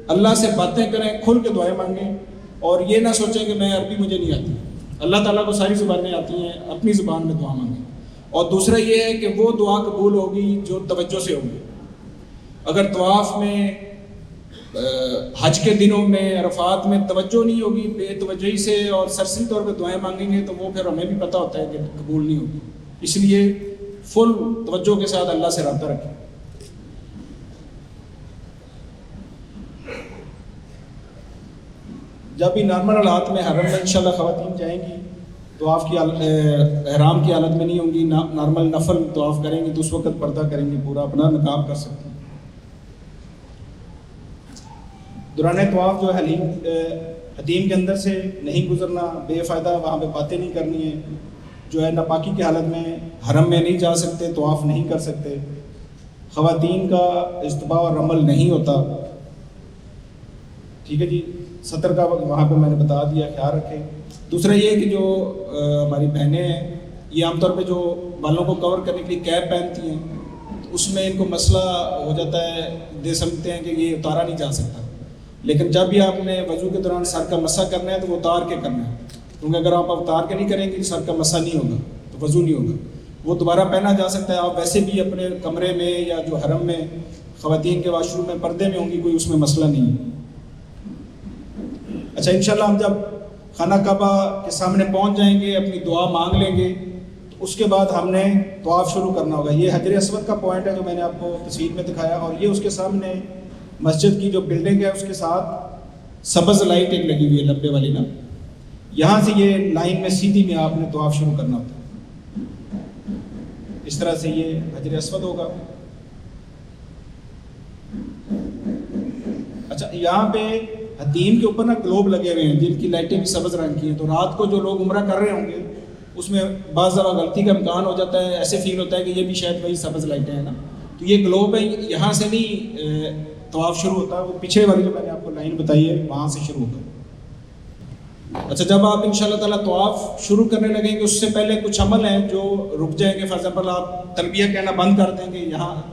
اللہ سے باتیں کریں، کھل کے دعائیں مانگیں، اور یہ نہ سوچیں کہ میں عربی مجھے نہیں آتی. اللہ تعالیٰ کو ساری زبانیں آتی ہیں، اپنی زبان میں دعا مانگیں. اور دوسرا یہ ہے کہ وہ دعا قبول ہوگی جو توجہ سے ہوگی. اگر طواف میں، حج کے دنوں میں، عرفات میں توجہ نہیں ہوگی، بے توجہی سے اور سرسری طور پہ دعائیں مانگیں گے، تو وہ پھر ہمیں بھی پتہ ہوتا ہے کہ قبول نہیں ہوگی. اس لیے فل توجہ کے ساتھ اللہ سے رابطہ رکھیں. جب بھی نارمل حالات میں حرم میں انشاءاللہ خواتین جائیں گی، طواف کی احرام کی حالت میں نہیں ہوں گی، نارمل نفل طواف کریں گی، تو اس وقت پردہ کریں گی، پورا اپنا نقاب کر سکتی ہیں. دوران طواف جو ہے حدیم کے اندر سے نہیں گزرنا، بے فائدہ وہاں پہ باتیں نہیں کرنی ہے. جو ہے ناپاکی کی حالت میں حرم میں نہیں جا سکتے، طواف نہیں کر سکتے. خواتین کا اجتباء اور رمل نہیں ہوتا، ٹھیک ہے جی. سطر کا وہاں پہ میں نے بتا دیا، خیال رکھیں. دوسرا یہ ہے کہ جو ہماری بہنیں ہیں، یہ عام طور پہ جو بالوں کو کور کرنے کے لیے کیپ پہنتی ہیں، تو اس میں ان کو مسئلہ ہو جاتا ہے، دے سمجھتے ہیں کہ یہ اتارا نہیں جا سکتا. لیکن جب بھی آپ نے وضو کے دوران سر کا مسح کرنا ہے تو وہ اتار کے کرنا ہے، کیونکہ اگر آپ اتار کے نہیں کریں گے سر کا مسح نہیں ہوگا تو وضو نہیں ہوگا. وہ دوبارہ پہنا جا سکتا ہے. آپ ویسے بھی اپنے کمرے میں یا جو حرم میں خواتین کے واش روم میں پردے میں ہوں گی، کوئی اس میں مسئلہ نہیں ہے. اچھا، انشاءاللہ ہم جب خانہ کعبہ کے سامنے پہنچ جائیں گے، اپنی دعا مانگ لیں گے، تو اس کے بعد ہم نے طواف شروع کرنا ہوگا. یہ حجر اسود کا پوائنٹ ہے جو میں نے آپ کو تصویر میں دکھایا، اور یہ اس کے سامنے مسجد کی جو بلڈنگ ہے اس کے ساتھ سبز لائٹ ایک لگی ہوئی ہے، لبے والی نا. یہاں سے یہ لائن میں سیدھی میں آپ نے طواف شروع کرنا ہوتا ہے. اس طرح سے یہ حجر اسود ہوگا. اچھا، یہاں پہ حتیم کے اوپر نا گلوب لگے ہوئے ہیں جن کی لائٹیں بھی سبز رنگ کی ہیں. تو رات کو جو لوگ عمرہ کر رہے ہوں گے اس میں بعض دفعہ غلطی کا امکان ہو جاتا ہے، ایسے فیل ہوتا ہے کہ یہ بھی شاید وہی سبز لائٹیں ہیں نا. تو یہ گلوب ہے، یہاں سے نہیں طواف شروع ہوتا، وہ پیچھے والی جو میں نے آپ کو لائن بتائی ہے وہاں سے شروع ہوتا ہے. اچھا جب آپ انشاءاللہ تعالیٰ طواف شروع کرنے لگیں گے اس سے پہلے کچھ عمل ہیں جو رک جائیں گے. فار ایگزامپل آپ تلبیہ کہنا بند کر دیں گے,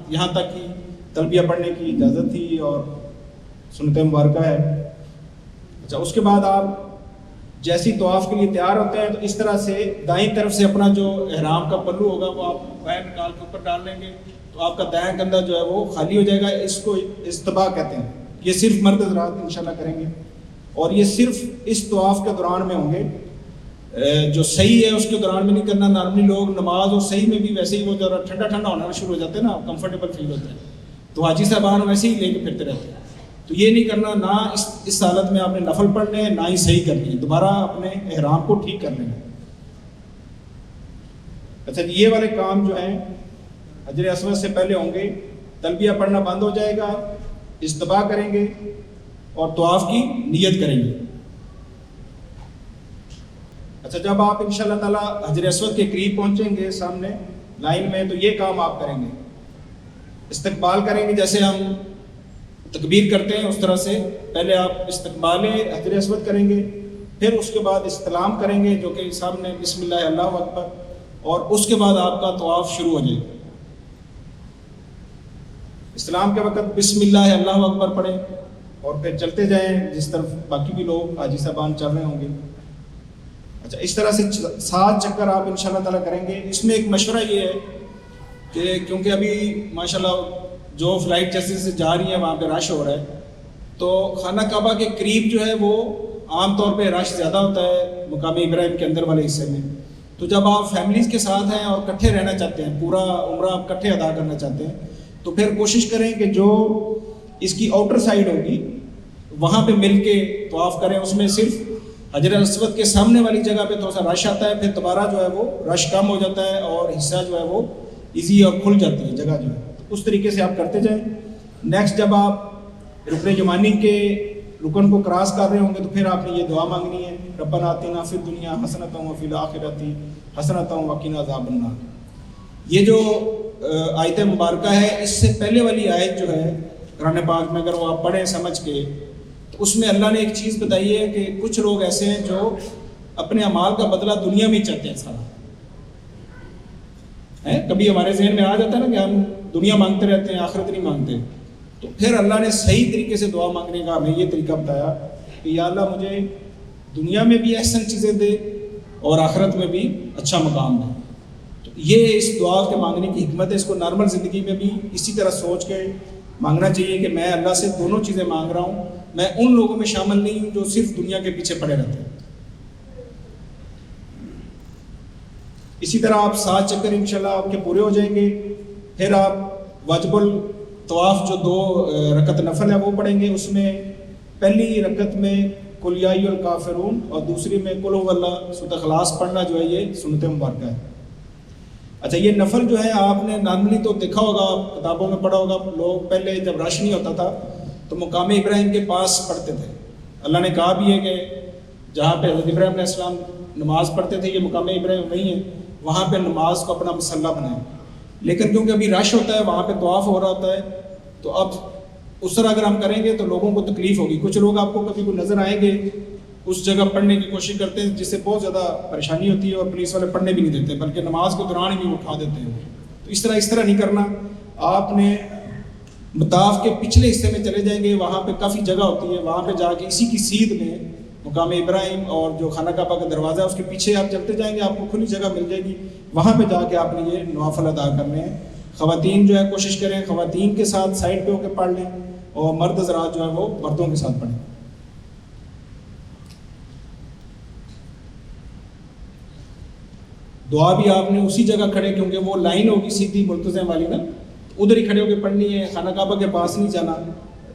یہاں تک ہی تلبیہ پڑھنے کی اجازت تھی اور سنت مبارکہ ہے. اچھا اس کے بعد آپ جیسی طواف کے لیے تیار ہوتے ہیں تو اس طرح سے دائیں طرف سے اپنا جو احرام کا پلو ہوگا وہ آپ بائیں نکال کے اوپر ڈال لیں گے تو آپ کا دائیں کندھا جو ہے وہ خالی ہو جائے گا. اس کو استباء کہتے ہیں. یہ صرف مرد حضرات انشاءاللہ کریں گے اور یہ صرف اس طواف کے دوران میں ہوں گے. جو صحیح ہے اس کے دوران میں نہیں کرنا. نارملی لوگ نماز اور صحیح میں بھی ویسے ہی وہ ذرا ٹھنڈا ٹھنڈا ہونا شروع ہو جاتے ہیں نا, کمفرٹیبل فیل ہوتا ہے, تو حاجی صاحبان ویسے ہی لے کے پھرتے رہتے ہیں. تو یہ نہیں کرنا, نہ اس حالت میں آپ نے نفل پڑھنے نہ ہی صحیح کرنی ہے, دوبارہ اپنے احرام کو ٹھیک کر لینا. اچھا یہ والے کام جو ہیں حجر اسود سے پہلے ہوں گے. تلبیہ پڑھنا بند ہو جائے گا, استباء کریں گے اور طواف کی نیت کریں گے. اچھا جب آپ انشاءاللہ تعالیٰ حجر اسود کے قریب پہنچیں گے سامنے لائن میں تو یہ کام آپ کریں گے. استقبال کریں گے, جیسے ہم تکبیر کرتے ہیں اس طرح سے پہلے آپ استقبال حجر اسود کریں گے, پھر اس کے بعد استلام کریں گے جو کہ سامنے بسم اللہ اللہ اکبر, اور اس کے بعد آپ کا طواف شروع ہو جائے گا. استلام کے وقت بسم اللہ اللہ اکبر پڑھیں اور پھر چلتے جائیں جس طرف باقی بھی لوگ حاجی صاحبان چل رہے ہوں گے. اچھا اس طرح سے 7 چکر آپ انشاءاللہ تعالیٰ کریں گے. اس میں ایک مشورہ یہ ہے کہ کیونکہ ابھی ماشاءاللہ جو فلائٹ جیسے سے جا رہی ہیں وہاں پہ رش ہو رہا ہے, تو خانہ کعبہ کے قریب جو ہے وہ عام طور پہ رش زیادہ ہوتا ہے مقام ابراہیم کے اندر والے حصے میں. تو جب آپ فیملیز کے ساتھ ہیں اور کٹھے رہنا چاہتے ہیں, پورا عمرہ آپ کٹھے ادا کرنا چاہتے ہیں, تو پھر کوشش کریں کہ جو اس کی آؤٹر سائڈ ہوگی وہاں پہ مل کے طواف کریں. اس میں صرف حجر اسود کے سامنے والی جگہ پہ تھوڑا سا رش آتا ہے, پھر دوبارہ جو ہے وہ رش کم ہو جاتا ہے اور حصہ جو ہے وہ ایزی اور کھل جاتی ہے جگہ جو ہے. اس طریقے سے آپ کرتے جائیں. نیکسٹ جب آپ رکن یمانی کے رکن کو کراس کر رہے ہوں گے تو پھر آپ نے یہ دعا مانگنی ہے, ربنا آتنا فی الدنیا حسنۃ وفی الآخرۃ حسنۃ وقنا عذاب النار. یہ جو آیت مبارکہ ہے اس سے پہلے والی آیت جو ہے قرآن پاک میں اگر وہ آپ پڑھیں سمجھ کے تو اس میں اللہ نے ایک چیز بتائی ہے کہ کچھ لوگ ایسے ہیں جو اپنے اعمال کا بدلہ دنیا میں ہی چاہتے ہیں سارا. کبھی ہمارے ذہن میں آ جاتا ہے نا کہ ہم دنیا مانگتے رہتے ہیں آخرت نہیں مانگتے, تو پھر اللہ نے صحیح طریقے سے دعا مانگنے کا ہمیں یہ طریقہ بتایا کہ یا اللہ مجھے دنیا میں بھی احسن چیزیں دے اور آخرت میں بھی اچھا مقام دے. تو یہ اس دعا کے مانگنے کی حکمت ہے. اس کو نارمل زندگی میں بھی اسی طرح سوچ کے مانگنا چاہیے کہ میں اللہ سے دونوں چیزیں مانگ رہا ہوں, میں ان لوگوں میں شامل نہیں ہوں جو صرف دنیا کے پیچھے پڑے رہتے ہیں. اسی طرح آپ 7 چکر انشاءاللہ آپ کے پورے ہو جائیں گے. پھر آپ واجب الطواف جو 2 رکعت نفل ہے وہ پڑھیں گے. اس میں پہلی رکعت میں قل یا ایھا الکافرون اور دوسری میں قل ھو اللہ سورۃ اخلاص پڑھنا جو ہے یہ سنت مبارکہ ہے. اچھا یہ نفل جو ہے آپ نے نارملی تو دیکھا ہوگا, کتابوں میں پڑھا ہوگا, لوگ پہلے جب رش نہیں ہوتا تھا تو مقام ابراہیم کے پاس پڑھتے تھے. اللہ نے کہا بھی ہے کہ جہاں پہ حضرت ابراہیم علیہ السلام نماز پڑھتے تھے, یہ مقام ابراہیم نہیں ہے, وہاں پہ نماز کو اپنا مصلی بنائیں. لیکن کیونکہ ابھی رش ہوتا ہے وہاں پہ طواف ہو رہا ہوتا ہے, تو اب اس طرح اگر ہم کریں گے تو لوگوں کو تکلیف ہوگی. کچھ لوگ آپ کو کبھی نظر آئیں گے اس جگہ پڑھنے کی کوشش کرتے ہیں جس سے بہت زیادہ پریشانی ہوتی ہے اور پولیس والے پڑھنے بھی نہیں دیتے بلکہ نماز کے دوران ہی اٹھا دیتے ہیں. تو اس طرح نہیں کرنا. آپ نے مطاف کے پچھلے حصے میں چلے جائیں گے, وہاں پہ کافی جگہ ہوتی ہے, وہاں پہ جا کے اسی کی سیدھ میں مقام ابراہیم اور جو خانہ کعبہ کا دروازہ ہے اس کے پیچھے آپ چلتے جائیں گے, آپ کو کھلی جگہ مل جائے گی, وہاں پہ جا کے آپ نے یہ نوافل ادا کرنے ہیں. خواتین جو ہے کوشش کریں خواتین کے ساتھ سائڈ پہ ہو کے پڑھ لیں اور مرد حضرات جو ہے وہ مردوں کے ساتھ پڑھیں. دعا بھی آپ نے اسی جگہ کھڑے, کیونکہ وہ لائن ہوگی سیدھی ملتزم والی نا, ادھر ہی کھڑے ہو کے پڑھنی ہے. خانہ کعبہ کے پاس نہیں جانا,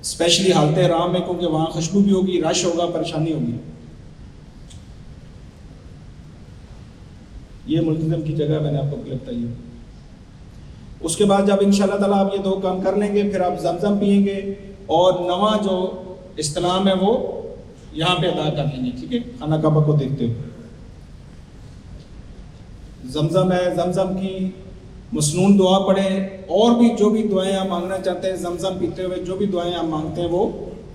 اسپیشلی حالت احرام میں, کیونکہ وہاں خوشبو بھی ہوگی, رش ہوگا, پریشانی ہوگی. یہ ملتزم کی جگہ میں نے آپ کو بتائی ہے. اس کے بعد جب انشاءاللہ تعالیٰ آپ یہ 2 کام کر لیں گے پھر آپ زمزم پیئیں گے اور نواں جو استلام ہے وہ یہاں پہ ادا کر لیں گے. ٹھیک ہے, خانہ کعبہ کو دیکھتے ہوئے. زمزم ہے, زمزم کی مسنون دعا پڑھیں, اور بھی جو بھی دعائیں آپ مانگنا چاہتے ہیں زمزم پیتے ہوئے جو بھی دعائیں آپ مانگتے ہیں وہ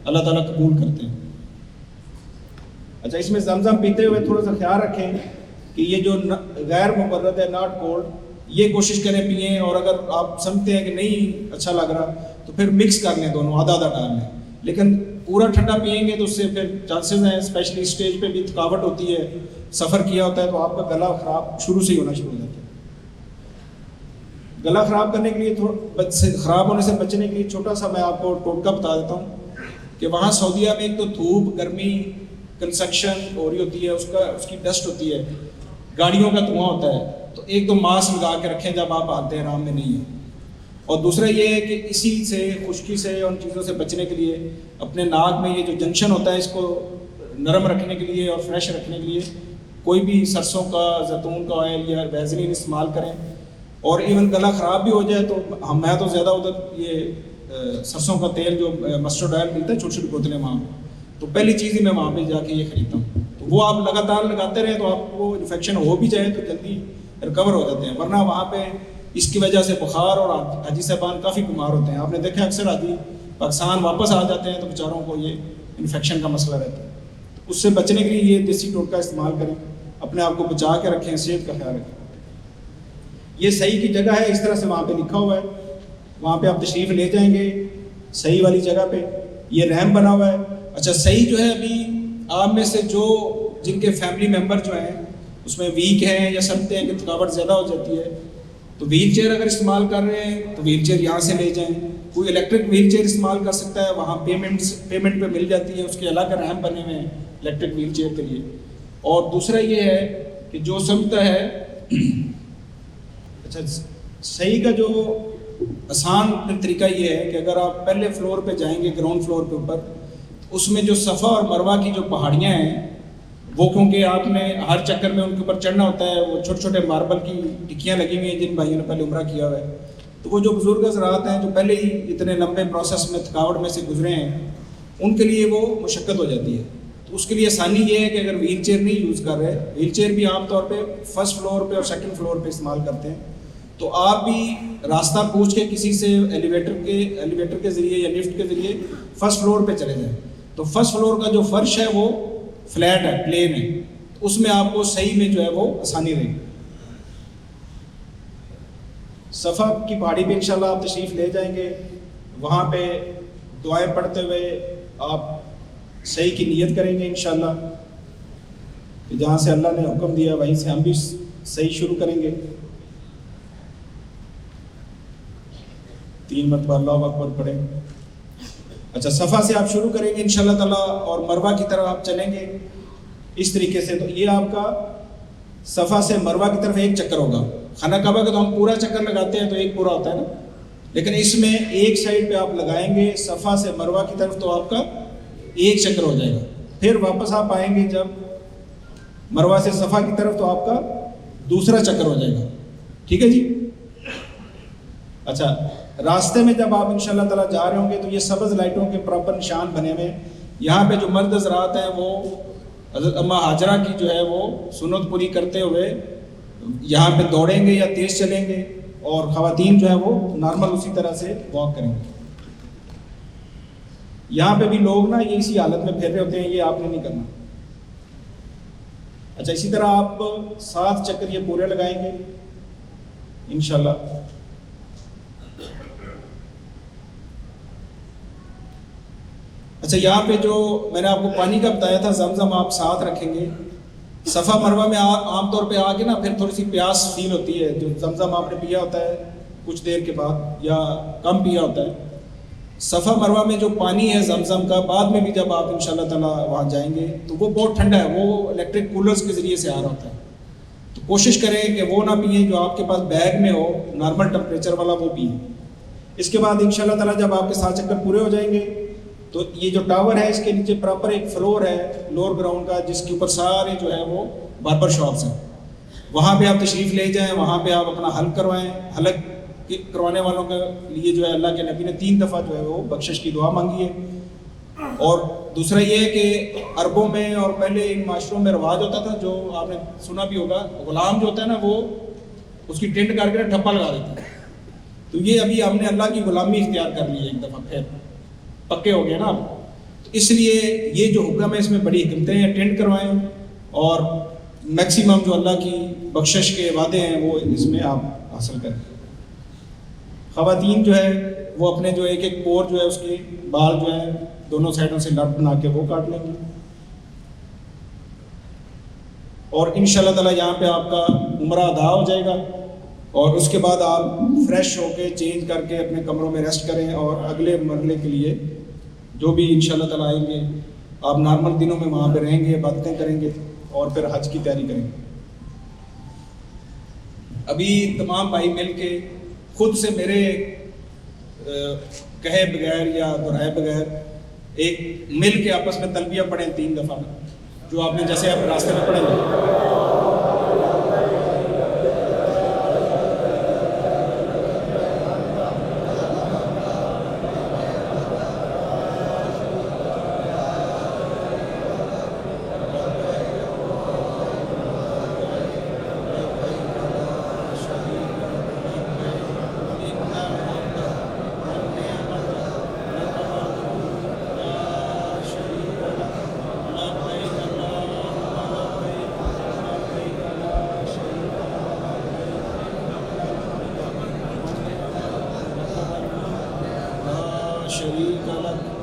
اللہ تعالیٰ قبول کرتے ہیں. اچھا اس میں زمزم پیتے ہوئے تھوڑا سا خیال رکھیں کہ یہ جو غیر مبرد ہے ناٹ کولڈ، یہ کوشش کریں پئیں، اور اگر آپ سمجھتے ہیں کہ نہیں اچھا لگ رہا تو پھر مکس کر لیں، دونوں آدھا آدھا ڈال لیں. لیکن پورا ٹھنڈا پئیں گے تو اس سے پھر چانسز ہیں، اسپیشلی اسٹیج پہ بھی تھکاوٹ ہوتی ہے، سفر کیا ہوتا ہے تو آپ کا گلا خراب شروع سے ہی ہونا شروع ہو جاتا ہے. گلا خراب کرنے کے لیے خراب ہونے سے بچنے کے لیے چھوٹا سا میں آپ کو ٹوٹکا بتا دیتا ہوں کہ وہاں سعودیہ میں ایک تو دھوپ، گرمی، کنسٹرکشن ہو رہی ہوتی ہے، اس کی ڈسٹ ہوتی ہے، گاڑیوں کا دھواں ہوتا ہے، تو ایک تو ماسک لگا کے رکھیں جب آپ آتے ہیں، آرام میں نہیں ہے. اور دوسرا یہ ہے کہ اسی سے خشکی سے ان چیزوں سے بچنے کے لیے اپنے ناک میں یہ جو جنکشن ہوتا ہے اس کو نرم رکھنے کے لیے اور فریش رکھنے کے لیے کوئی بھی سرسوں کا، زیتون کا آئل یا ویزلین استعمال کریں. اور ایون گلا خراب بھی ہو جائے تو میں تو زیادہ ادھر یہ سرسوں کا تیل جو مسٹرڈ آئل ملتا ہے چھوٹی چھوٹی بوتلیں وہاں، تو پہلی چیز ہی میں وہاں پہ جا کے یہ خریدتا ہوں. تو وہ آپ لگاتار لگاتے رہیں تو آپ کو انفیکشن ہو بھی جائے تو جلدی ریکور ہو جاتے ہیں، ورنہ وہاں پہ اس کی وجہ سے بخار اور حاجی صاحبان کافی بیمار ہوتے ہیں. آپ نے دیکھا اکثر حاجی پاکستان واپس آ جاتے ہیں تو بیچاروں کو یہ انفیکشن کا مسئلہ رہتا ہے. تو اس سے بچنے کے لیے یہ دیسی ٹوٹکا استعمال کریں، اپنے آپ کو بچا کے رکھیں، صحت کا خیال رکھیں. یہ صحیح کی جگہ ہے، اس طرح سے وہاں پہ لکھا ہوا ہے، وہاں پہ آپ تشریف لے جائیں گے صحیح والی جگہ پہ. یہ ریمپ بنا ہوا ہے. اچھا صحیح جو ہے ابھی آپ میں سے جو جن کے فیملی ممبر جو ہیں اس میں ویک ہیں یا سمجھتے ہیں کہ تھکاوٹ زیادہ ہو جاتی ہے تو ویل چیئر اگر استعمال کر رہے ہیں تو ویل چیئر یہاں سے لے جائیں. کوئی الیکٹرک ویل چیئر استعمال کر سکتا ہے، وہاں پیمنٹ پہ مل جاتی ہے، اس کے الگ ریمپ بنے ہوئے ہیں الیکٹرک ویل چیئر کے لیے. اور دوسرا یہ ہے کہ جو سمجھتا ہے اچھا صحیح کا جو آسان طریقہ یہ ہے کہ اگر آپ پہلے فلور پہ جائیں گے، گراؤنڈ فلور کے اوپر، اس میں جو صفا اور مروہ کی جو پہاڑیاں ہیں وہ کیونکہ آپ نے ہر چکر میں ان کے اوپر چڑھنا ہوتا ہے، وہ چھوٹے چھوٹے ماربل کی ٹکیاں لگی ہوئی ہیں جن بھائیوں نے پہلے عمرہ کیا ہوا ہے. تو وہ جو بزرگ حضرات ہیں جو پہلے ہی اتنے لمبے پروسیس میں تھکاوٹ میں سے گزرے ہیں ان کے لیے وہ مشقت ہو جاتی ہے. تو اس کے لیے آسانی یہ ہے کہ اگر ویل چیئر نہیں یوز کر رہے، ویل چیئر بھی عام طور پہ فرسٹ فلور پہ اور سیکنڈ فلور پہ استعمال کرتے ہیں، تو آپ بھی راستہ پوچھ کے کسی سے ایلیویٹر کے ذریعے یا لفٹ کے ذریعے فرسٹ فلور پہ چلے جائیں. تو فرسٹ فلور کا جو فرش ہے وہ فلیٹ ہے، پلین ہے، اس میں آپ کو صحیح میں جو ہے وہ آسانی رہے گی. صفا کی پہاڑی پہ انشاءاللہ آپ تشریف لے جائیں گے، وہاں پہ دعائیں پڑھتے ہوئے آپ صحیح کی نیت کریں گے انشاءاللہ کہ جہاں سے اللہ نے حکم دیا وہیں سے ہم بھی صحیح شروع کریں گے. 3 مرتبہ اللہ اکبر پڑھیں. اچھا صفا سے آپ شروع کریں گے انشاءاللہ تعالیٰ اور مروہ کی طرف آپ چلیں گے اس طریقے سے. تو یہ آپ کا صفا سے مروہ کی طرف ایک چکر ہوگا. خانہ کعبہ کا تو ہم پورا چکر لگاتے ہیں تو ایک پورا ہوتا ہے نا، لیکن اس میں ایک سائڈ پہ آپ لگائیں گے صفا سے مروہ کی طرف تو آپ کا ایک چکر ہو جائے گا. پھر واپس آپ آئیں گے جب مروہ سے صفا کی طرف تو آپ کا دوسرا چکر ہو جائے گا. ٹھیک ہے جی. اچھا راستے میں جب آپ انشاءاللہ تعالیٰ جا رہے ہوں گے تو یہ سبز لائٹوں کے پراپر نشان بنے ہوئے، یہاں پہ جو مرد حضرات ہیں وہ حضرت اماں ہاجرہ کی جو ہے وہ سنت پوری کرتے ہوئے یہاں پہ دوڑیں گے یا تیز چلیں گے، اور خواتین جو ہے وہ نارمل اسی طرح سے واک کریں گے. یہاں پہ بھی لوگ نا یہ اسی حالت میں پھر رہے ہوتے ہیں، یہ آپ نے نہیں کرنا. اچھا اسی طرح آپ 7 چکر یہ پورے لگائیں گے انشاءاللہ. اچھا یہاں پہ جو میں نے آپ کو پانی کا بتایا تھا، زمزم آپ ساتھ رکھیں گے. صفا مروہ میں عام طور پہ آ کے نا پھر تھوڑی سی پیاس فیل ہوتی ہے، جو زمزم آپ نے پیا ہوتا ہے کچھ دیر کے بعد یا کم پیا ہوتا ہے. صفا مروہ میں جو پانی ہے زمزم کا، بعد میں بھی جب آپ انشاءاللہ تعالیٰ وہاں جائیں گے تو وہ بہت ٹھنڈا ہے، وہ الیکٹرک کولرز کے ذریعے سے آ رہا ہوتا ہے. تو کوشش کریں کہ وہ نہ پئیں، جو آپ کے پاس بیگ میں ہو نارمل ٹمپریچر والا وہ پئیں. اس کے بعد انشاءاللہ تعالیٰ جب آپ کے 7 چکر پورے ہو جائیں گے تو یہ جو ٹاور ہے اس کے نیچے پراپر ایک فلور ہے لوور گراؤنڈ کا، جس کے اوپر سارے جو ہے وہ باربر شاپس ہیں. وہاں پہ آپ تشریف لے جائیں، وہاں پہ آپ اپنا حلق کروائیں. حلق کروانے والوں کے لیے جو ہے اللہ کے نبی نے 3 دفعہ جو ہے وہ بخشش کی دعا مانگی ہے. اور دوسرا یہ ہے کہ عربوں میں اور پہلے ان معاشروں میں رواج ہوتا تھا، جو آپ نے سنا بھی ہوگا، غلام جو ہوتا ہے نا وہ اس کی ٹینٹ کر کے ٹھپا لگا دیتا ہے. تو یہ ابھی ہم نے اللہ کی غلامی اختیار کر لی ہے ایک دفعہ، پھر پکے ہو گئے نا. تو اس لیے یہ جو حکم ہے اس میں بڑی حکمتیں ہیں، اٹینڈ کروائیں اور میکسیمم جو اللہ کی بخشش کے وعدے ہیں وہ اس میں آپ حاصل کریں۔ خواتین جو ہے وہ اپنے جو ایک ایک پور جو ہے اس کے بال جو ہے دونوں سائڈوں سے لٹ بنا کے وہ کاٹ لیں گے، اور انشاءاللہ تعالیٰ یہاں پہ آپ کا عمرہ ادا ہو جائے گا، اور اس کے بعد آپ فریش ہو کے چینج کر کے اپنے کمروں میں ریسٹ کریں، اور اگلے مرحلے کے لیے جو بھی انشاءاللہ تعالیٰ آئیں گے آپ نارمل دنوں میں وہاں پہ رہیں گے، عبادتیں کریں گے اور پھر حج کی تیاری کریں گے۔ ابھی تمام بھائی مل کے خود سے میرے کہے بغیر یا دہرائے بغیر ایک مل کے آپس میں تلبیہ پڑھیں 3 دفعہ، جو آپ نے جیسے آپ راستے میں پڑھیں گے۔ شریک لک